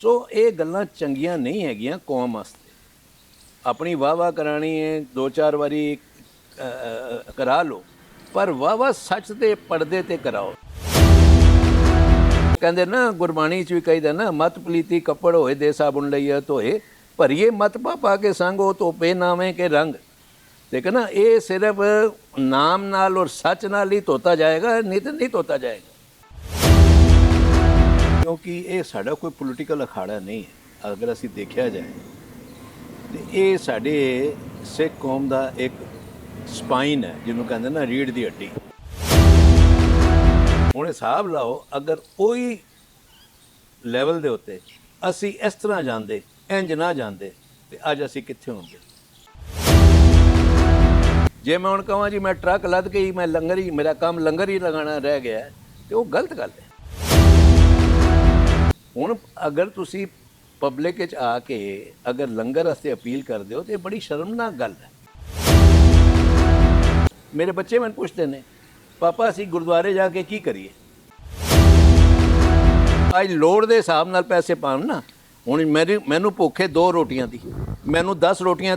ਸੋ ਇਹ ਗੱਲਾਂ ਚੰਗੀਆਂ ਨਹੀਂ ਹੈਗੀਆਂ ਕੌਮ ਵਾਸਤੇ। ਆਪਣੀ ਵਾਹ ਕਰਾਣੀ ਹੈ, ਦੋ ਚਾਰ ਵਾਰੀ ਕਰਾ ਲਓ, ਪਰ ਵਾਹ ਸੱਚ ਦੇ ਪਰਦੇ ਤੇ ਕਰਾਓ। ਕਹਿੰਦੇ ਨਾ ਗੁਰਬਾਣੀ 'ਚ ਵੀ ਕਹੀਦਾ ਨਾ, ਮਤ ਪਲੀਤੀ ਕੱਪੜ ਹੋਏ ਦੇ ਸਾਬੁਨ ਲਈਆ ਧੋਏ, ਭਰੀਏ ਮਤ ਪਾ ਕੇ ਸੰਗ ਉਹ ਧੋਪੇ ਨਾਵੇਂ ਕੇ ਰੰਗ। ਦੇਖੋ ਨਾ, ਇਹ ਸਿਰਫ ਨਾਮ ਨਾਲ ਔਰ ਸੱਚ ਨਾਲ ਹੀ ਧੋਤਾ ਜਾਏਗਾ, ਨਹੀਂ ਤਾਂ ਨਹੀਂ ਧੋਤਾ ਜਾਏਗਾ। ਕਿਉਂਕਿ ਇਹ ਸਾਡਾ ਕੋਈ ਪੋਲੀਟੀਕਲ ਅਖਾੜਾ ਨਹੀਂ ਹੈ। ਅਗਰ ਅਸੀਂ ਦੇਖਿਆ ਜਾਏ ਤਾਂ ਇਹ ਸਾਡੇ ਸਿੱਖ ਕੌਮ ਦਾ ਇੱਕ ਸਪਾਈਨ ਹੈ, ਜਿਹਨੂੰ ਕਹਿੰਦੇ ਨਾ ਰੀੜ੍ਹ ਦੀ ਹੱਡੀ। ਹੁਣ ਹਿਸਾਬ ਲਾਓ, ਅਗਰ ਉਹੀ ਲੈਵਲ ਦੇ ਉੱਤੇ ਅਸੀਂ ਇਸ ਤਰ੍ਹਾਂ ਜਾਂਦੇ, ਇੰਜ ਨਾ ਜਾਂਦੇ, ਤੇ ਅੱਜ ਅਸੀਂ ਕਿੱਥੇ ਹੁੰਦੇ। ਜੇ ਮੈਂ ਹੁਣ ਕਹਾਂ ਜੀ ਮੈਂ ਟਰੱਕ ਲੱਦ ਕੇ ਹੀ ਮੈਂ ਲੰਗਰ ਹੀ, ਮੇਰਾ ਕੰਮ ਲੰਗਰ ਹੀ ਲਗਾਉਣਾ ਰਹਿ ਗਿਆ, ਤੇ ਉਹ ਗਲਤ ਗੱਲ ਹੈ। ਹੁਣ ਅਗਰ ਤੁਸੀਂ ਪਬਲਿਕ ਵਿੱਚ ਆ ਕੇ ਅਗਰ ਲੰਗਰ ਵਾਸਤੇ ਅਪੀਲ ਕਰਦੇ ਹੋ, ਤੇ ਬੜੀ ਸ਼ਰਮਨਾਕ ਗੱਲ ਹੈ। ਮੇਰੇ ਬੱਚੇ ਮੈਨੂੰ ਪੁੱਛਦੇ ਨੇ, ਪਾਪਾ ਅਸੀਂ ਗੁਰਦੁਆਰੇ ਜਾ ਕੇ ਕੀ ਕਰੀਏ। ਅੱਜ ਲੋੜ ਦੇ ਹਿਸਾਬ ਨਾਲ ਪੈਸੇ ਪਾਉਣ ਨਾ। ਹੁਣ ਮੈਨੂੰ ਭੁੱਖ ਹੈ 2 ਰੋਟੀਆਂ ਦੀ, ਮੈਨੂੰ 10 ਰੋਟੀਆਂ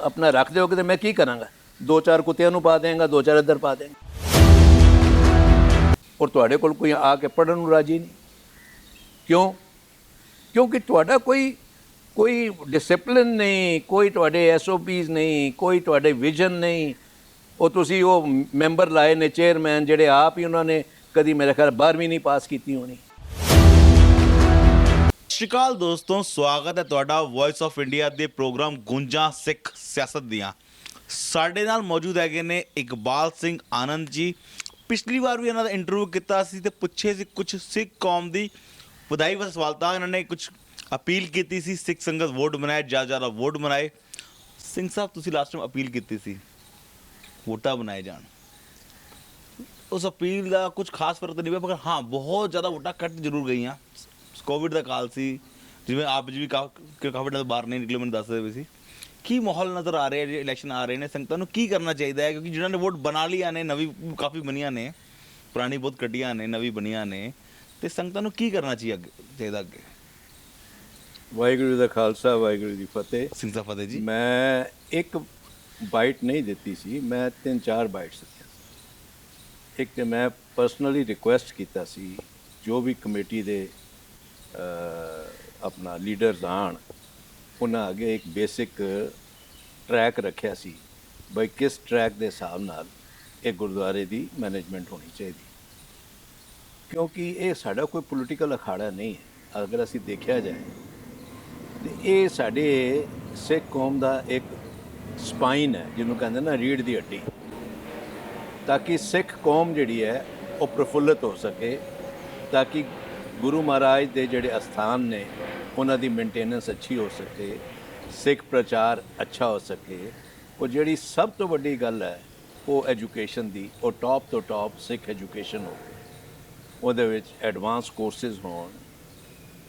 ਆਪਣਾ ਰੱਖ ਦਿਓਗੇ ਤੇ ਮੈਂ ਕੀ ਕਰਾਂਗਾ। 2-4 ਕੁੱਤਿਆਂ ਨੂੰ ਪਾ ਦੇਵਾਂਗਾ, 2-4 ਇੱਧਰ ਪਾ ਦੇਵਾਂਗਾ। ਔਰ ਤੁਹਾਡੇ ਕੋਲ ਕੋਈ ਆ ਕੇ ਪੜ੍ਹਨ ਨੂੰ ਰਾਜੀ ਨਹੀਂ। ਕਿਉਂ? ਕਿਉਂਕਿ ਤੁਹਾਡਾ ਕੋਈ ਡਿਸਿਪਲਿਨ ਨਹੀਂ, ਕੋਈ ਤੁਹਾਡੇ SOPs ਨਹੀਂ, ਕੋਈ ਤੁਹਾਡੇ ਵਿਜ਼ਨ ਨਹੀਂ। ਉਹ ਤੁਸੀਂ ਉਹ ਮੈਂਬਰ ਲਾਏ ਨੇ ਚੇਅਰਮੈਨ, ਜਿਹੜੇ ਆਪ ਹੀ ਉਹਨਾਂ ਨੇ ਕਦੀ ਮੇਰੇ ਖਿਆਲ 12ਵੀਂ ਨਹੀਂ ਪਾਸ ਕੀਤੀ ਹੋਣੀ। ਸਤਿ ਸ਼੍ਰੀ ਅਕਾਲ ਦੋਸਤੋ, ਸਵਾਗਤ ਹੈ ਤੁਹਾਡਾ ਵੌਇਸ ਆਫ ਇੰਡੀਆ ਦੇ ਪ੍ਰੋਗਰਾਮ ਗੁੰਜਾਂ ਸਿੱਖ ਸਿਆਸਤ ਦੀਆਂ। ਸਾਡੇ ਨਾਲ ਮੌਜੂਦ ਹੈਗੇ ਨੇ ਇਕਬਾਲ ਸਿੰਘ ਆਨੰਦ ਜੀ। ਪਿਛਲੀ ਵਾਰ ਵੀ ਇਹਨਾਂ ਦਾ ਇੰਟਰਵਿਊ ਕੀਤਾ ਸੀ ਤੇ ਪੁੱਛੇ ਸੀ ਕੁਝ ਸਿੱਖ ਕੌਮ ਦੀ ਵਧਾਈ ਵਾਲੇ ਸਵਾਲ। ਤਾਂ ਇਹਨਾਂ ਨੇ ਕੁਝ ਅਪੀਲ ਕੀਤੀ ਸੀ, ਸਿੱਖ ਸੰਗਤ ਵੋਟ ਬਣਾਏ, ਜ਼ਿਆਦਾ ਵੋਟ ਬਣਾਏ। ਸਿੰਘ ਸਾਹਿਬ, ਤੁਸੀਂ ਲਾਸਟ ਟਾਈਮ ਅਪੀਲ ਕੀਤੀ ਸੀ ਵੋਟਾਂ ਬਣਾਏ ਜਾਣ। ਉਸ ਅਪੀਲ ਦਾ ਕੁਝ ਖਾਸ ਫਰਕ ਨਹੀਂ ਪਿਆ, ਪਰ ਹਾਂ ਬਹੁਤ ਜ਼ਿਆਦਾ ਵੋਟਾਂ ਕੱਟ ਜ਼ਰੂਰ ਗਈਆਂ। ਕੋਵਿਡ ਦਾ ਕਾਲ ਸੀ, ਜਿਵੇਂ ਆਪ ਜੀ ਵੀ ਕਾਫੀ ਤੋਂ ਬਾਹਰ ਨਹੀਂ ਨਿਕਲੇ, ਮੈਨੂੰ ਦੱਸਦੇ ਪਏ ਸੀ। ਕੀ ਮਾਹੌਲ ਨਜ਼ਰ ਆ ਰਿਹਾ ਜੇ ਇਲੈਕਸ਼ਨ ਆ ਰਹੇ ਨੇ, ਸੰਗਤਾਂ ਨੂੰ ਕੀ ਕਰਨਾ ਚਾਹੀਦਾ ਹੈ? ਕਿਉਂਕਿ ਜਿਹਨਾਂ ਨੇ ਵੋਟ ਬਣਾ ਲਈਆਂ ਨੇ, ਨਵੀਂ ਕਾਫੀ ਬਣੀਆਂ ਨੇ, ਪੁਰਾਣੀ ਬਹੁਤ ਕੱਢੀਆਂ ਨੇ, ਨਵੀਂ ਬਣੀਆਂ ਨੇ, ਤੇ ਸੰਗਤਾਂ ਨੂੰ ਕੀ ਕਰਨਾ ਚਾਹੀਦਾ ਅੱਗੇ? ਵਾਹਿਗੁਰੂ ਦਾ ਖਾਲਸਾ, ਵਾਹਿਗੁਰੂ ਦੀ ਫਤਿਹ। ਸਿੰਘ ਸਾਹਿਬ ਫਤਿਹ ਜੀ। ਮੈਂ ਇੱਕ ਬਾਈਟ ਨਹੀਂ ਦਿੱਤੀ ਸੀ, ਮੈਂ 3-4 ਬਾਈਟਸ ਦਿੱਤੀਆਂ ਸੀ। ਇੱਕ ਤੇ ਮੈਂ ਪਰਸਨਲੀ ਰਿਕੁਐਸਟ ਕੀਤਾ ਸੀ, ਜੋ ਵੀ ਕਮੇਟੀ ਦੇ ਆਪਣਾ ਲੀਡਰਸ ਆਣ, ਉਹਨਾਂ ਅੱਗੇ ਇੱਕ ਬੇਸਿਕ ਟਰੈਕ ਰੱਖਿਆ ਸੀ, ਬਈ ਕਿਸ ਟਰੈਕ ਦੇ ਹਿਸਾਬ ਨਾਲ ਇਹ ਗੁਰਦੁਆਰੇ ਦੀ ਮੈਨੇਜਮੈਂਟ ਹੋਣੀ ਚਾਹੀਦੀ। ਕਿਉਂਕਿ ਇਹ ਸਾਡਾ ਕੋਈ ਪੋਲੀਟੀਕਲ ਅਖਾੜਾ ਨਹੀਂ ਹੈ। ਅਗਰ ਅਸੀਂ ਦੇਖਿਆ ਜਾਏ ਤੇ ਇਹ ਸਾਡੇ ਸਿੱਖ ਕੌਮ ਦਾ ਇੱਕ ਸਪਾਈਨ ਹੈ, ਜਿਹਨੂੰ ਕਹਿੰਦੇ ਨਾ ਰੀੜ੍ਹ ਦੀ ਹੱਡੀ। ਤਾਂ ਕਿ ਸਿੱਖ ਕੌਮ ਜਿਹੜੀ ਹੈ ਉਹ ਪ੍ਰਫੁੱਲਤ ਹੋ ਸਕੇ, ਤਾਂ ਕਿ ਗੁਰੂ ਮਹਾਰਾਜ ਦੇ ਜਿਹੜੇ ਅਸਥਾਨ ਨੇ ਉਹਨਾਂ ਦੀ ਮੇਨਟੇਨੈਂਸ ਅੱਛੀ ਹੋ ਸਕੇ, ਸਿੱਖ ਪ੍ਰਚਾਰ ਅੱਛਾ ਹੋ ਸਕੇ। ਉਹ ਜਿਹੜੀ ਸਭ ਤੋਂ ਵੱਡੀ ਗੱਲ ਹੈ ਉਹ ਐਜੂਕੇਸ਼ਨ ਦੀ, ਉਹ ਟੌਪ ਤੋਂ ਟੌਪ ਸਿੱਖ ਐਜੂਕੇਸ਼ਨ ਹੋਵੇ, ਉਹਦੇ ਵਿੱਚ ਐਡਵਾਂਸ ਕੋਰਸਿਸ ਹੋਣ।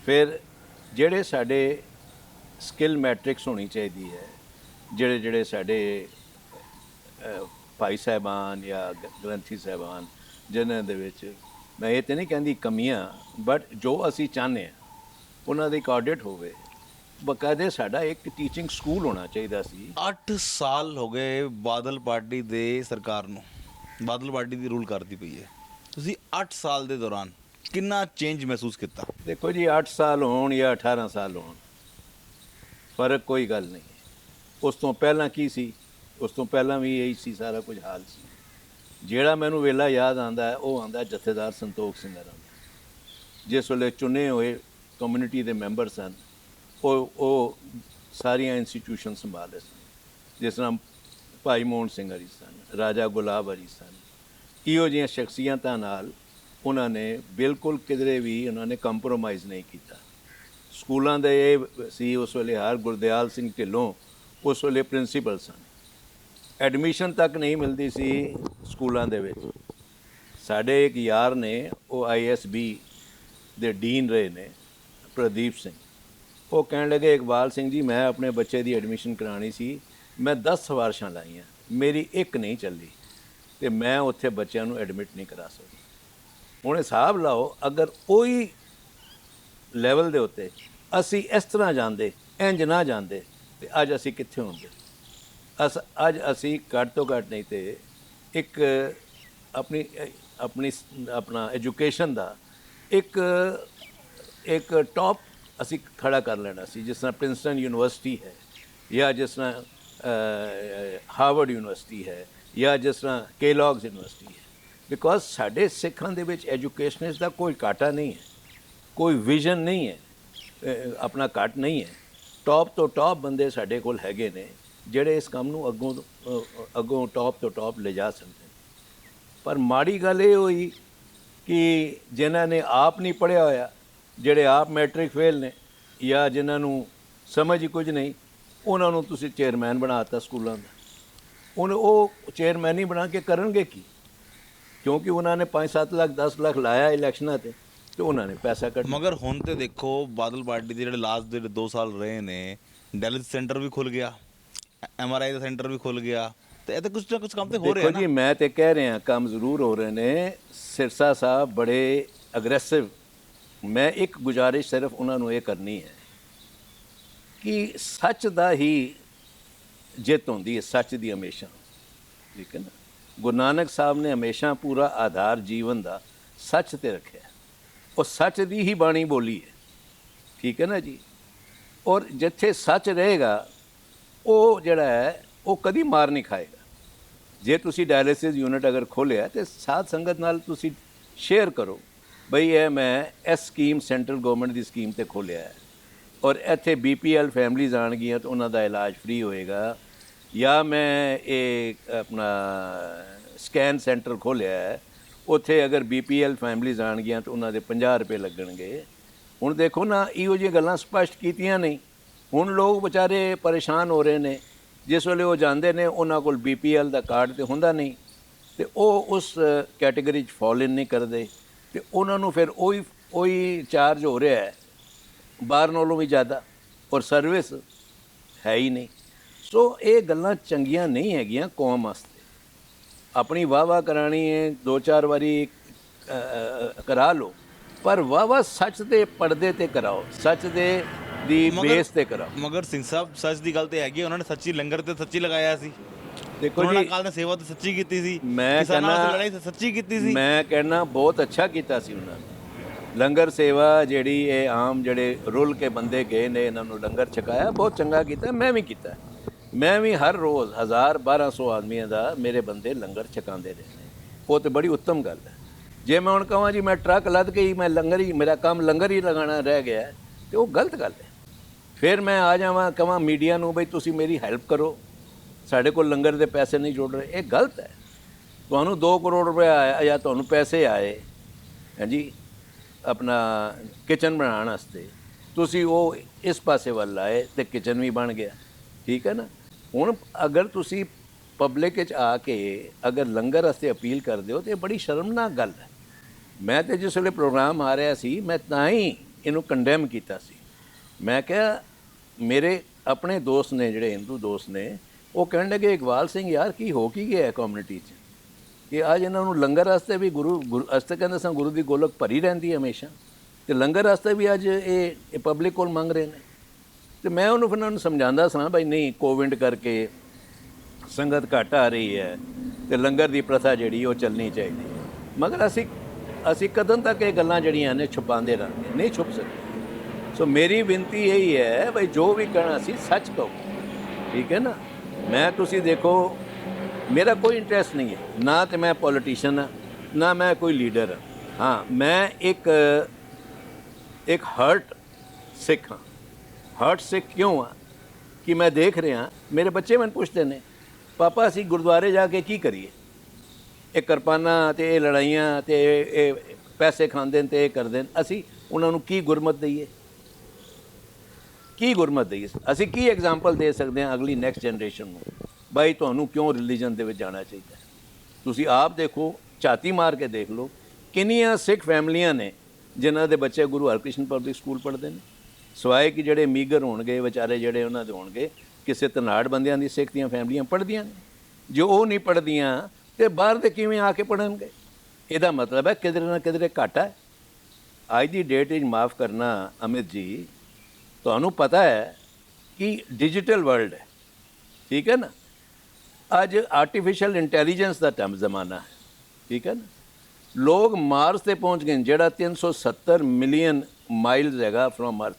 ਫਿਰ ਜਿਹੜੇ ਸਾਡੇ ਸਕਿੱਲ ਮੈਟ੍ਰਿਕਸ ਹੋਣੀ ਚਾਹੀਦੀ ਹੈ, ਜਿਹੜੇ ਸਾਡੇ ਭਾਈ ਸਾਹਿਬਾਨ ਜਾਂ ਗ੍ਰੰਥੀ ਸਾਹਿਬਾਨ, ਜਿਨ੍ਹਾਂ ਦੇ ਵਿੱਚ ਮੈਂ ਇਹ ਤਾਂ ਨਹੀਂ ਕਹਿੰਦੀ ਕਮੀਆਂ, ਬਟ ਜੋ ਅਸੀਂ ਚਾਹੁੰਦੇ ਹਾਂ ਉਹਨਾਂ ਦੀ ਇੱਕ ਆਡਿਟ ਹੋਵੇ। ਬਕਾਇਦੇ ਸਾਡਾ ਇੱਕ ਟੀਚਿੰਗ ਸਕੂਲ ਹੋਣਾ ਚਾਹੀਦਾ ਸੀ। 8 ਸਾਲ ਹੋ ਗਏ ਬਾਦਲ ਪਾਰਟੀ ਦੇ ਸਰਕਾਰ ਨੂੰ, ਬਾਦਲ ਪਾਰਟੀ ਦੀ ਰੂਲ ਕਰਦੀ ਪਈ ਹੈ। ਤੁਸੀਂ 8 ਸਾਲ ਦੇ ਦੌਰਾਨ ਕਿੰਨਾ ਚੇਂਜ ਮਹਿਸੂਸ ਕੀਤਾ? ਦੇਖੋ ਜੀ, 8 ਸਾਲ ਹੋਣ ਜਾਂ 18 ਸਾਲ ਹੋਣ, ਫਰਕ ਕੋਈ ਗੱਲ ਨਹੀਂ ਹੈ। ਉਸ ਤੋਂ ਪਹਿਲਾਂ ਕੀ ਸੀ? ਉਸ ਤੋਂ ਪਹਿਲਾਂ ਵੀ ਇਹੀ ਸੀ, ਸਾਰਾ ਕੁਝ ਹਾਲ ਸੀ। ਜਿਹੜਾ ਮੈਨੂੰ ਵੇਲਾ ਯਾਦ ਆਉਂਦਾ ਹੈ, ਉਹ ਆਉਂਦਾ ਜਥੇਦਾਰ ਸੰਤੋਖ ਸਿੰਘ ਦਾ। ਜਿਸ ਵੇਲੇ ਚੁਣੇ ਹੋਏ ਕਮਿਊਨਿਟੀ ਦੇ ਮੈਂਬਰ ਸਨ, ਉਹ ਸਾਰੀਆਂ ਇੰਸਟੀਟਿਊਸ਼ਨ ਸੰਭਾਲੇ ਸਨ, ਜਿਸ ਤਰ੍ਹਾਂ ਭਾਈ ਮੋਹਨ ਸਿੰਘ ਹਰੀ ਸਨ, ਰਾਜਾ ਗੁਲਾਬ ਹਰੀ ਸਨ। ਇਹੋ ਜਿਹੀਆਂ ਸ਼ਖਸੀਅਤਾਂ ਨਾਲ ਉਹਨਾਂ ਨੇ ਬਿਲਕੁਲ ਕਿਧਰੇ ਵੀ ਉਹਨਾਂ ਨੇ ਕੰਪਰੋਮਾਈਜ਼ ਨਹੀਂ ਕੀਤਾ। ਸਕੂਲਾਂ ਦੇ ਇਹ ਸੀ, ਉਸ ਵੇਲੇ ਹਰ ਗੁਰਦਿਆਲ ਸਿੰਘ ਢਿੱਲੋਂ ਉਸ ਵੇਲੇ ਪ੍ਰਿੰਸੀਪਲ ਸਨ। ਐਡਮਿਸ਼ਨ ਤੱਕ ਨਹੀਂ ਮਿਲਦੀ ਸੀ ਸਕੂਲਾਂ ਦੇ ਵਿੱਚ। ਸਾਡੇ ਇੱਕ ਯਾਰ ਨੇ, ਉਹ ISB ਦੇ ਡੀਨ ਰਹੇ ਨੇ, ਪ੍ਰਦੀਪ ਸਿੰਘ। ਉਹ ਕਹਿਣ ਲੱਗੇ, ਇਕਬਾਲ ਸਿੰਘ ਜੀ, ਮੈਂ ਆਪਣੇ ਬੱਚੇ ਦੀ ਐਡਮਿਸ਼ਨ ਕਰਾਉਣੀ ਸੀ, ਮੈਂ 10 ਸਿਫਾਰਸ਼ਾਂ ਲਾਈਆਂ, ਮੇਰੀ ਇੱਕ ਨਹੀਂ ਚੱਲੀ, ਤੇ ਮੈਂ ਉੱਥੇ ਬੱਚਿਆਂ ਨੂੰ ਐਡਮਿਟ ਨਹੀਂ ਕਰਾ ਸਕਦਾ। ਹੁਣ ਹਿਸਾਬ ਲਾਓ, ਅਗਰ ਉਹੀ ਲੈਵਲ ਦੇ ਉੱਤੇ ਅਸੀਂ ਇਸ ਤਰ੍ਹਾਂ ਜਾਂਦੇ, ਇੰਜ ਨਾ ਜਾਂਦੇ, ਤੇ ਅੱਜ ਅਸੀਂ ਕਿੱਥੇ ਹੁੰਦੇ। ਅੱਜ ਅਸੀਂ ਘੱਟ ਤੋਂ ਘੱਟ ਨਹੀਂ ਤੇ ਇੱਕ ਆਪਣੀ ਆਪਣੀ ਆਪਣਾ ਐਜੂਕੇਸ਼ਨ ਦਾ ਇੱਕ ਇੱਕ ਟੌਪ ਅਸੀਂ ਖੜਾ ਕਰ ਲੈਣਾ ਸੀ, ਜਿਸ ਤਰ੍ਹਾਂ ਪ੍ਰਿੰਸਟਨ ਯੂਨੀਵਰਸਿਟੀ ਹੈ, ਜਾਂ ਜਿਸ ਤਰ੍ਹਾਂ ਹਾਰਵਰਡ ਯੂਨੀਵਰਸਿਟੀ ਹੈ, ਜਾਂ ਜਿਸ ਤਰ੍ਹਾਂ ਕੇਲੌਗਸ ਯੂਨੀਵਰਸਿਟੀ ਹੈ। ਬਿਕੋਜ਼ ਸਾਡੇ ਸਿੱਖਾਂ ਦੇ ਵਿੱਚ ਐਜੂਕੇਸ਼ਨਿਸਟ ਦਾ ਕੋਈ ਘਾਟਾ ਨਹੀਂ ਹੈ, ਕੋਈ ਵਿਜ਼ਨ ਨਹੀਂ ਹੈ, ਆਪਣਾ ਘੱਟ ਨਹੀਂ ਹੈ। ਟੌਪ ਤੋਂ ਟੌਪ ਬੰਦੇ ਸਾਡੇ ਕੋਲ ਹੈਗੇ ਨੇ ਜਿਹੜੇ ਇਸ ਕੰਮ ਨੂੰ ਅੱਗੋਂ ਟੌਪ ਤੋਂ ਟੌਪ ਲਿਜਾ ਸਕਦੇ ਨੇ। ਪਰ ਮਾੜੀ ਗੱਲ ਇਹ ਹੋਈ ਕਿ ਜਿਨ੍ਹਾਂ ਨੇ ਆਪ ਨਹੀਂ ਪੜ੍ਹਿਆ ਹੋਇਆ, ਜਿਹੜੇ ਆਪ ਮੈਟ੍ਰਿਕ ਫੇਲ ਨੇ, ਜਾਂ ਜਿਨ੍ਹਾਂ ਨੂੰ ਸਮਝ ਹੀ ਕੁਝ ਨਹੀਂ, ਉਹਨਾਂ ਨੂੰ ਤੁਸੀਂ ਚੇਅਰਮੈਨ ਬਣਾ ਦਿੱਤਾ ਸਕੂਲਾਂ ਦਾ। ਹੁਣ ਉਹ ਚੇਅਰਮੈਨ ਹੀ ਬਣਾ ਕੇ ਕਰਨਗੇ ਕੀ? ਕਿਉਂਕਿ ਉਹਨਾਂ ਨੇ 5-7 ਲੱਖ 10 ਲੱਖ ਲਾਇਆ ਇਲੈਕਸ਼ਨਾਂ ਤੇ ਉਹਨਾਂ ਨੇ ਪੈਸਾ ਕੱਢ। ਮਗਰ ਹੁਣ ਤੇ ਦੇਖੋ ਬਾਦਲ ਪਾਰਟੀ ਦੇ ਜਿਹੜੇ ਲਾਸਟ ਦੇ 2 ਸਾਲ ਰਹੇ ਨੇ, ਡਾਇਲਿਸਿਸ ਸੈਂਟਰ ਵੀ ਖੁੱਲ ਗਿਆ, MRI ਦਾ ਸੈਂਟਰ ਵੀ ਖੁੱਲ ਗਿਆ, ਤੇ ਇਹ ਤਾਂ ਕੁਝ ਨਾ ਕੁਝ ਕੰਮ ਤੇ ਹੋ ਰਿਹਾ ਦੇਖੋ ਜੀ, ਮੈਂ ਤੇ ਕਹਿ ਰਿਹਾ ਕੰਮ ਜ਼ਰੂਰ ਹੋ ਰਹੇ ਨੇ। ਸਿਰਸਾ ਸਾਹਿਬ ਬੜੇ ਅਗਰੈਸਿਵ। ਮੈਂ ਇੱਕ ਗੁਜ਼ਾਰਿਸ਼ ਸਿਰਫ ਉਹਨਾਂ ਨੂੰ ਇਹ ਕਰਨੀ ਹੈ ਕਿ ਸੱਚ ਦਾ ਹੀ ਜਿੱਤ ਹੁੰਦੀ ਹੈ, ਸੱਚ ਦੀ ਹਮੇਸ਼ਾ, ਠੀਕ ਹੈ ਨਾ। ਗੁਰੂ ਨਾਨਕ ਸਾਹਿਬ ਨੇ ਹਮੇਸ਼ਾ ਪੂਰਾ ਆਧਾਰ ਜੀਵਨ ਦਾ ਸੱਚ ਤੇ ਰੱਖਿਆ, ਉਹ ਸੱਚ ਦੀ ਹੀ ਬਾਣੀ ਬੋਲੀ ਹੈ, ਠੀਕ ਹੈ ਨਾ ਜੀ। ਔਰ ਜਿੱਥੇ ਸੱਚ ਰਹੇਗਾ ਉਹ ਜਿਹੜਾ ਹੈ ਉਹ ਕਦੀ ਮਾਰ ਨਹੀਂ ਖਾਏਗਾ। ਜੇ ਤੁਸੀਂ ਡਾਇਲਿਸਿਸ ਯੂਨਿਟ ਅਗਰ ਖੋਲ੍ਹਿਆ ਤੇ ਸਾਧ ਸੰਗਤ ਨਾਲ ਤੁਸੀਂ ਸ਼ੇਅਰ ਕਰੋ, ਬਈ ਇਹ ਮੈਂ ਇਸ ਸਕੀਮ ਸੈਂਟਰਲ ਗਵਰਨਮੈਂਟ ਦੀ ਸਕੀਮ ਤੇ ਖੋਲ੍ਹਿਆ ਹੈ, ਔਰ ਇੱਥੇ BPL ਫੈਮਲੀਜ਼ ਆਉਣਗੀਆਂ ਤਾਂ ਉਹਨਾਂ ਦਾ ਇਲਾਜ ਫ੍ਰੀ ਹੋਏਗਾ। ਜਾਂ ਮੈਂ ਇਹ ਆਪਣਾ ਸਕੈਨ ਸੈਂਟਰ ਖੋਲ੍ਹਿਆ ਹੈ, ਉੱਥੇ ਅਗਰ BPL ਫੈਮਲੀਜ਼ ਆਉਣਗੀਆਂ ਤਾਂ ਉਹਨਾਂ ਦੇ 50 ਰੁਪਏ ਲੱਗਣਗੇ। ਹੁਣ ਦੇਖੋ ਨਾ, ਇਹੋ ਜਿਹੀਆਂ ਗੱਲਾਂ ਸਪਸ਼ਟ ਕੀਤੀਆਂ ਨਹੀਂ। ਹੁਣ ਲੋਕ ਵਿਚਾਰੇ ਪਰੇਸ਼ਾਨ ਹੋ ਰਹੇ ਨੇ। ਜਿਸ ਵੇਲੇ ਉਹ ਜਾਂਦੇ ਨੇ ਉਹਨਾਂ ਕੋਲ BPL ਦਾ ਕਾਰਡ ਤੇ ਹੁੰਦਾ ਨਹੀਂ, ਤੇ ਉਹ ਉਸ ਕੈਟੇਗਰੀ 'ਚ ਫਾਲ ਇਨ ਨਹੀਂ ਕਰਦੇ, ਤੇ ਉਹਨਾਂ ਨੂੰ ਫਿਰ ਉਹੀ ਚਾਰਜ ਹੋ ਰਿਹਾ ਹੈ ਬਾਹਰ ਨਾਲੋਂ ਵੀ ਜ਼ਿਆਦਾ, ਔਰ ਸਰਵਿਸ ਹੈ ਹੀ ਨਹੀਂ। ਸੋ ਇਹ ਗੱਲਾਂ ਚੰਗੀਆਂ ਨਹੀਂ ਹੈਗੀਆਂ ਕੌਮ ਵਾਸਤੇ। ਆਪਣੀ ਵਾਹ ਕਰਾਣੀ ਹੈ, 2-4 ਵਾਰੀ ਕਰਾ ਲਓ, ਪਰ ਵਾਹ ਸੱਚ ਦੇ ਪਰਦੇ ਤੇ ਕਰਾਓ, ਸੱਚ ਦੇ ਦੀ ਬੇਸ ਤੇ ਕਰਾਓ। ਮਗਰ ਸਿੰਘ ਸਾਹਿਬ, ਸੱਚ ਦੀ ਗੱਲ ਤੇ ਹੈਗੀ, ਉਹਨਾਂ ਨੇ ਸੱਚੀ ਲੰਗਰ ਤੇ ਸੱਚੀ ਲਗਾਇਆ ਸੀ। ਦੇਖੋ ਕਰੋਨਾ ਜੀ, ਕਾਲ ਨੇ ਸੇਵਾ ਤੇ ਸੱਚੀ ਕੀਤੀ ਸੀ, ਮੈਂ ਕਿਸਾਨਾਂ ਨਾਲ ਕਹਿੰਦਾ ਲੜਾਈ ਤੇ ਸੱਚੀ ਕੀਤੀ ਸੀ। ਮੈਂ ਕਹਿੰਦਾ ਬਹੁਤ ਅੱਛਾ ਕੀਤਾ ਸੀ ਉਹਨਾਂ ਨੇ। ਲੰਗਰ ਸੇਵਾ ਜਿਹੜੀ ਇਹ ਆਮ ਜਿਹੜੇ ਰੁੱਲ ਕੇ ਬੰਦੇ ਗਏ ਨੇ, ਇਹਨਾਂ ਨੂੰ ਲੰਗਰ ਛਕਾਇਆ, ਬਹੁਤ ਚੰਗਾ ਕੀਤਾ। ਮੈਂ ਵੀ ਕੀਤਾ। ਮੈਂ ਵੀ ਹਰ ਰੋਜ਼ 1000-1200 ਆਦਮੀਆਂ ਦਾ ਮੇਰੇ ਬੰਦੇ ਲੰਗਰ ਛਕਾਉਂਦੇ ਰਹੇ ਨੇ। ਉਹ ਤਾਂ ਬੜੀ ਉੱਤਮ ਗੱਲ ਹੈ। ਜੇ ਮੈਂ ਹੁਣ ਕਹਾਂ ਜੀ ਮੈਂ ਟਰੱਕ ਲੱਦ ਕੇ ਹੀ ਮੈਂ ਲੰਗਰ ਹੀ, ਮੇਰਾ ਕੰਮ ਲੰਗਰ ਹੀ ਲਗਾਉਣਾ ਰਹਿ ਗਿਆ, ਤੇ ਉਹ ਗਲਤ ਗੱਲ ਹੈ। ਫਿਰ ਮੈਂ ਆ ਜਾਵਾਂ ਕਹਾਂ ਮੀਡੀਆ ਨੂੰ ਬਈ ਤੁਸੀਂ ਮੇਰੀ ਹੈਲਪ ਕਰੋ, ਸਾਡੇ ਕੋਲ ਲੰਗਰ ਦੇ ਪੈਸੇ ਨਹੀਂ ਜੁੜ ਰਹੇ, ਇਹ ਗਲਤ ਹੈ। ਤੁਹਾਨੂੰ 2 ਕਰੋੜ ਰੁਪਏ ਆਇਆ ਜਾਂ ਤੁਹਾਨੂੰ ਪੈਸੇ ਆਏ ਹਾਂਜੀ ਆਪਣਾ ਕਿਚਨ ਬਣਾਉਣ ਵਾਸਤੇ, ਤੁਸੀਂ ਉਹ ਇਸ ਪਾਸੇ ਵੱਲ ਲਾਏ ਤੇ ਕਿਚਨ ਵੀ ਬਣ ਗਿਆ, ਠੀਕ ਹੈ ਨਾ। ਹੁਣ ਅਗਰ ਤੁਸੀਂ ਪਬਲਿਕ ਵਿੱਚ ਆ ਕੇ ਅਗਰ ਲੰਗਰ ਵਾਸਤੇ ਅਪੀਲ ਕਰਦੇ ਹੋ ਤਾਂ ਇਹ ਬੜੀ ਸ਼ਰਮਨਾਕ ਗੱਲ ਹੈ। ਮੈਂ ਤਾਂ ਜਿਸ ਵੇਲੇ ਪ੍ਰੋਗਰਾਮ ਆ ਰਿਹਾ ਸੀ, ਮੈਂ ਤਾਂ ਹੀ ਇਹਨੂੰ ਕੰਡੈਮ ਕੀਤਾ ਸੀ। ਮੈਂ ਕਿਹਾ ਮੇਰੇ ਆਪਣੇ ਦੋਸਤ ਨੇ, ਜਿਹੜੇ ਹਿੰਦੂ ਦੋਸਤ ਨੇ, ਉਹ ਕਹਿਣ ਲੱਗੇ ਇਕਬਾਲ ਸਿੰਘ ਯਾਰ ਕੀ ਹੋ ਕੀ ਗਿਆ ਕਮਿਊਨਿਟੀ 'ਚ ਕਿ ਅੱਜ ਇਹਨਾਂ ਨੂੰ ਲੰਗਰ ਵਾਸਤੇ ਵੀ ਗੁਰੂ ਅਸਤੇ ਕਹਿੰਦੇ ਸਾਂ ਗੁਰੂ ਦੀ ਗੋਲਕ ਭਰੀ ਰਹਿੰਦੀ ਹਮੇਸ਼ਾ, ਤੇ ਲੰਗਰ ਵਾਸਤੇ ਵੀ ਅੱਜ ਇਹ ਪਬਲਿਕ ਕੋਲ ਮੰਗ ਰਹੇ ਨੇ। ਤੇ ਮੈਂ ਉਹਨੂੰ ਫਿਰ ਉਹਨਾਂ ਨੂੰ ਸਮਝਾਉਂਦਾ ਸਾਂ ਬਈ ਨਹੀਂ, ਕੋਵਿਡ ਕਰਕੇ ਸੰਗਤ ਘੱਟ ਆ ਰਹੀ ਹੈ ਤੇ ਲੰਗਰ ਦੀ ਪ੍ਰਥਾ ਜਿਹੜੀ ਉਹ ਚੱਲਣੀ ਚਾਹੀਦੀ ਹੈ। ਮਗਰ ਅਸੀਂ ਕਦੋਂ ਤੱਕ ਇਹ ਗੱਲਾਂ ਜਿਹੜੀਆਂ ਨੇ ਛੁਪਾਉਂਦੇ ਰਹਾਂਗੇ? ਨਹੀਂ ਛੁਪ ਸਕਦੇ। ਸੋ ਮੇਰੀ ਬੇਨਤੀ ਇਹੀ ਹੈ ਬਈ ਜੋ ਵੀ ਕਹਿਣਾ ਸੀ ਸੱਚ ਕਹੋ, ਠੀਕ ਹੈ ਨਾ। ਮੈਂ ਤੁਸੀਂ ਦੇਖੋ ਮੇਰਾ ਕੋਈ ਇੰਟਰਸਟ ਨਹੀਂ ਹੈ, ਨਾ ਤੇ ਮੈਂ ਪੋਲੀਟੀਸ਼ੀਅਨ ਹਾਂ, ਨਾ ਮੈਂ ਕੋਈ ਲੀਡਰ ਹਾਂ। ਹਾਂ, ਮੈਂ ਇੱਕ ਹਰਟ ਸਿੱਖ ਹਾਂ। ਹਰਟ ਸਿੱਖ ਕਿਉਂ ਆ ਕਿ ਮੈਂ ਦੇਖ ਰਿਹਾ ਮੇਰੇ ਬੱਚੇ ਮੈਨੂੰ ਪੁੱਛਦੇ ਨੇ ਪਾਪਾ ਅਸੀਂ ਗੁਰਦੁਆਰੇ ਜਾ ਕੇ ਕੀ ਕਰੀਏ? ਇਹ ਕਿਰਪਾਨਾਂ ਤੇ ਇਹ ਲੜਾਈਆਂ ਤੇ ਇਹ ਪੈਸੇ ਖਾਂਦੇ ਨੇ ਤੇ ਇਹ ਕਰਦੇ ਨੇ, ਅਸੀਂ ਉਹਨਾਂ ਨੂੰ ਕੀ ਗੁਰਮਤ ਦਈਏ? ਕੀ ਗੁਰਮਤ ਦਈਏ? ਅਸੀਂ ਕੀ ਐਗਜ਼ਾਮਪਲ ਦੇ ਸਕਦੇ ਹਾਂ ਅਗਲੀ ਨੈਕਸਟ ਜਨਰੇਸ਼ਨ ਨੂੰ? ਬਾਈ ਤੁਹਾਨੂੰ ਕਿਉਂ ਰਿਲੀਜਨ ਦੇ ਵਿੱਚ ਜਾਣਾ ਚਾਹੀਦਾ? ਤੁਸੀਂ ਆਪ ਦੇਖੋ, ਝਾਤੀ ਮਾਰ ਕੇ ਦੇਖ ਲਓ ਕਿੰਨੀਆਂ ਸਿੱਖ ਫੈਮਲੀਆਂ ਨੇ ਜਿਨ੍ਹਾਂ ਦੇ ਬੱਚੇ ਗੁਰੂ ਹਰਕ੍ਰਿਸ਼ਨ ਪਬਲਿਕ ਸਕੂਲ ਪੜ੍ਹਦੇ ਨੇ, ਸਿਵਾਏ ਕਿ ਜਿਹੜੇ ਮੀਗਰ ਹੋਣਗੇ ਵਿਚਾਰੇ, ਜਿਹੜੇ ਉਹਨਾਂ ਦੇ ਹੋਣਗੇ ਕਿਸੇ ਧਨਾੜ ਬੰਦਿਆਂ ਦੀ ਸਿੱਖ ਦੀਆਂ ਫੈਮਲੀਆਂ ਪੜ੍ਹਦੀਆਂ ਨੇ। ਜੋ ਉਹ ਨਹੀਂ ਪੜ੍ਹਦੀਆਂ ਤੇ ਬਾਹਰ ਦੇ ਕਿਵੇਂ ਆ ਕੇ ਪੜ੍ਹਨਗੇ? ਇਹਦਾ ਮਤਲਬ ਹੈ ਕਿਧਰੇ ਨਾ ਕਿਧਰੇ ਘਾਟਾ ਹੈ। ਅੱਜ ਦੀ ਡੇਟ ਵਿੱਚ ਮਾਫ ਕਰਨਾ ਅਮਿਤ ਜੀ, ਤੁਹਾਨੂੰ ਪਤਾ ਹੈ ਕਿ ਡਿਜੀਟਲ ਵਰਲਡ ਹੈ, ਠੀਕ ਹੈ ਨਾ। ਅੱਜ ਆਰਟੀਫਿਸ਼ੀਅਲ ਇੰਟੈਲੀਜੈਂਸ ਦਾ ਟਾਈਮ ਜ਼ਮਾਨਾ ਹੈ, ਠੀਕ ਹੈ ਨਾ। ਲੋਕ ਮਾਰਸ ਤੇ ਪਹੁੰਚ ਗਏ, ਜਿਹੜਾ 370 ਮਿਲੀਅਨ ਮਾਈਲਸ ਹੈਗਾ ਫਰੋਮ ਅਰਥ।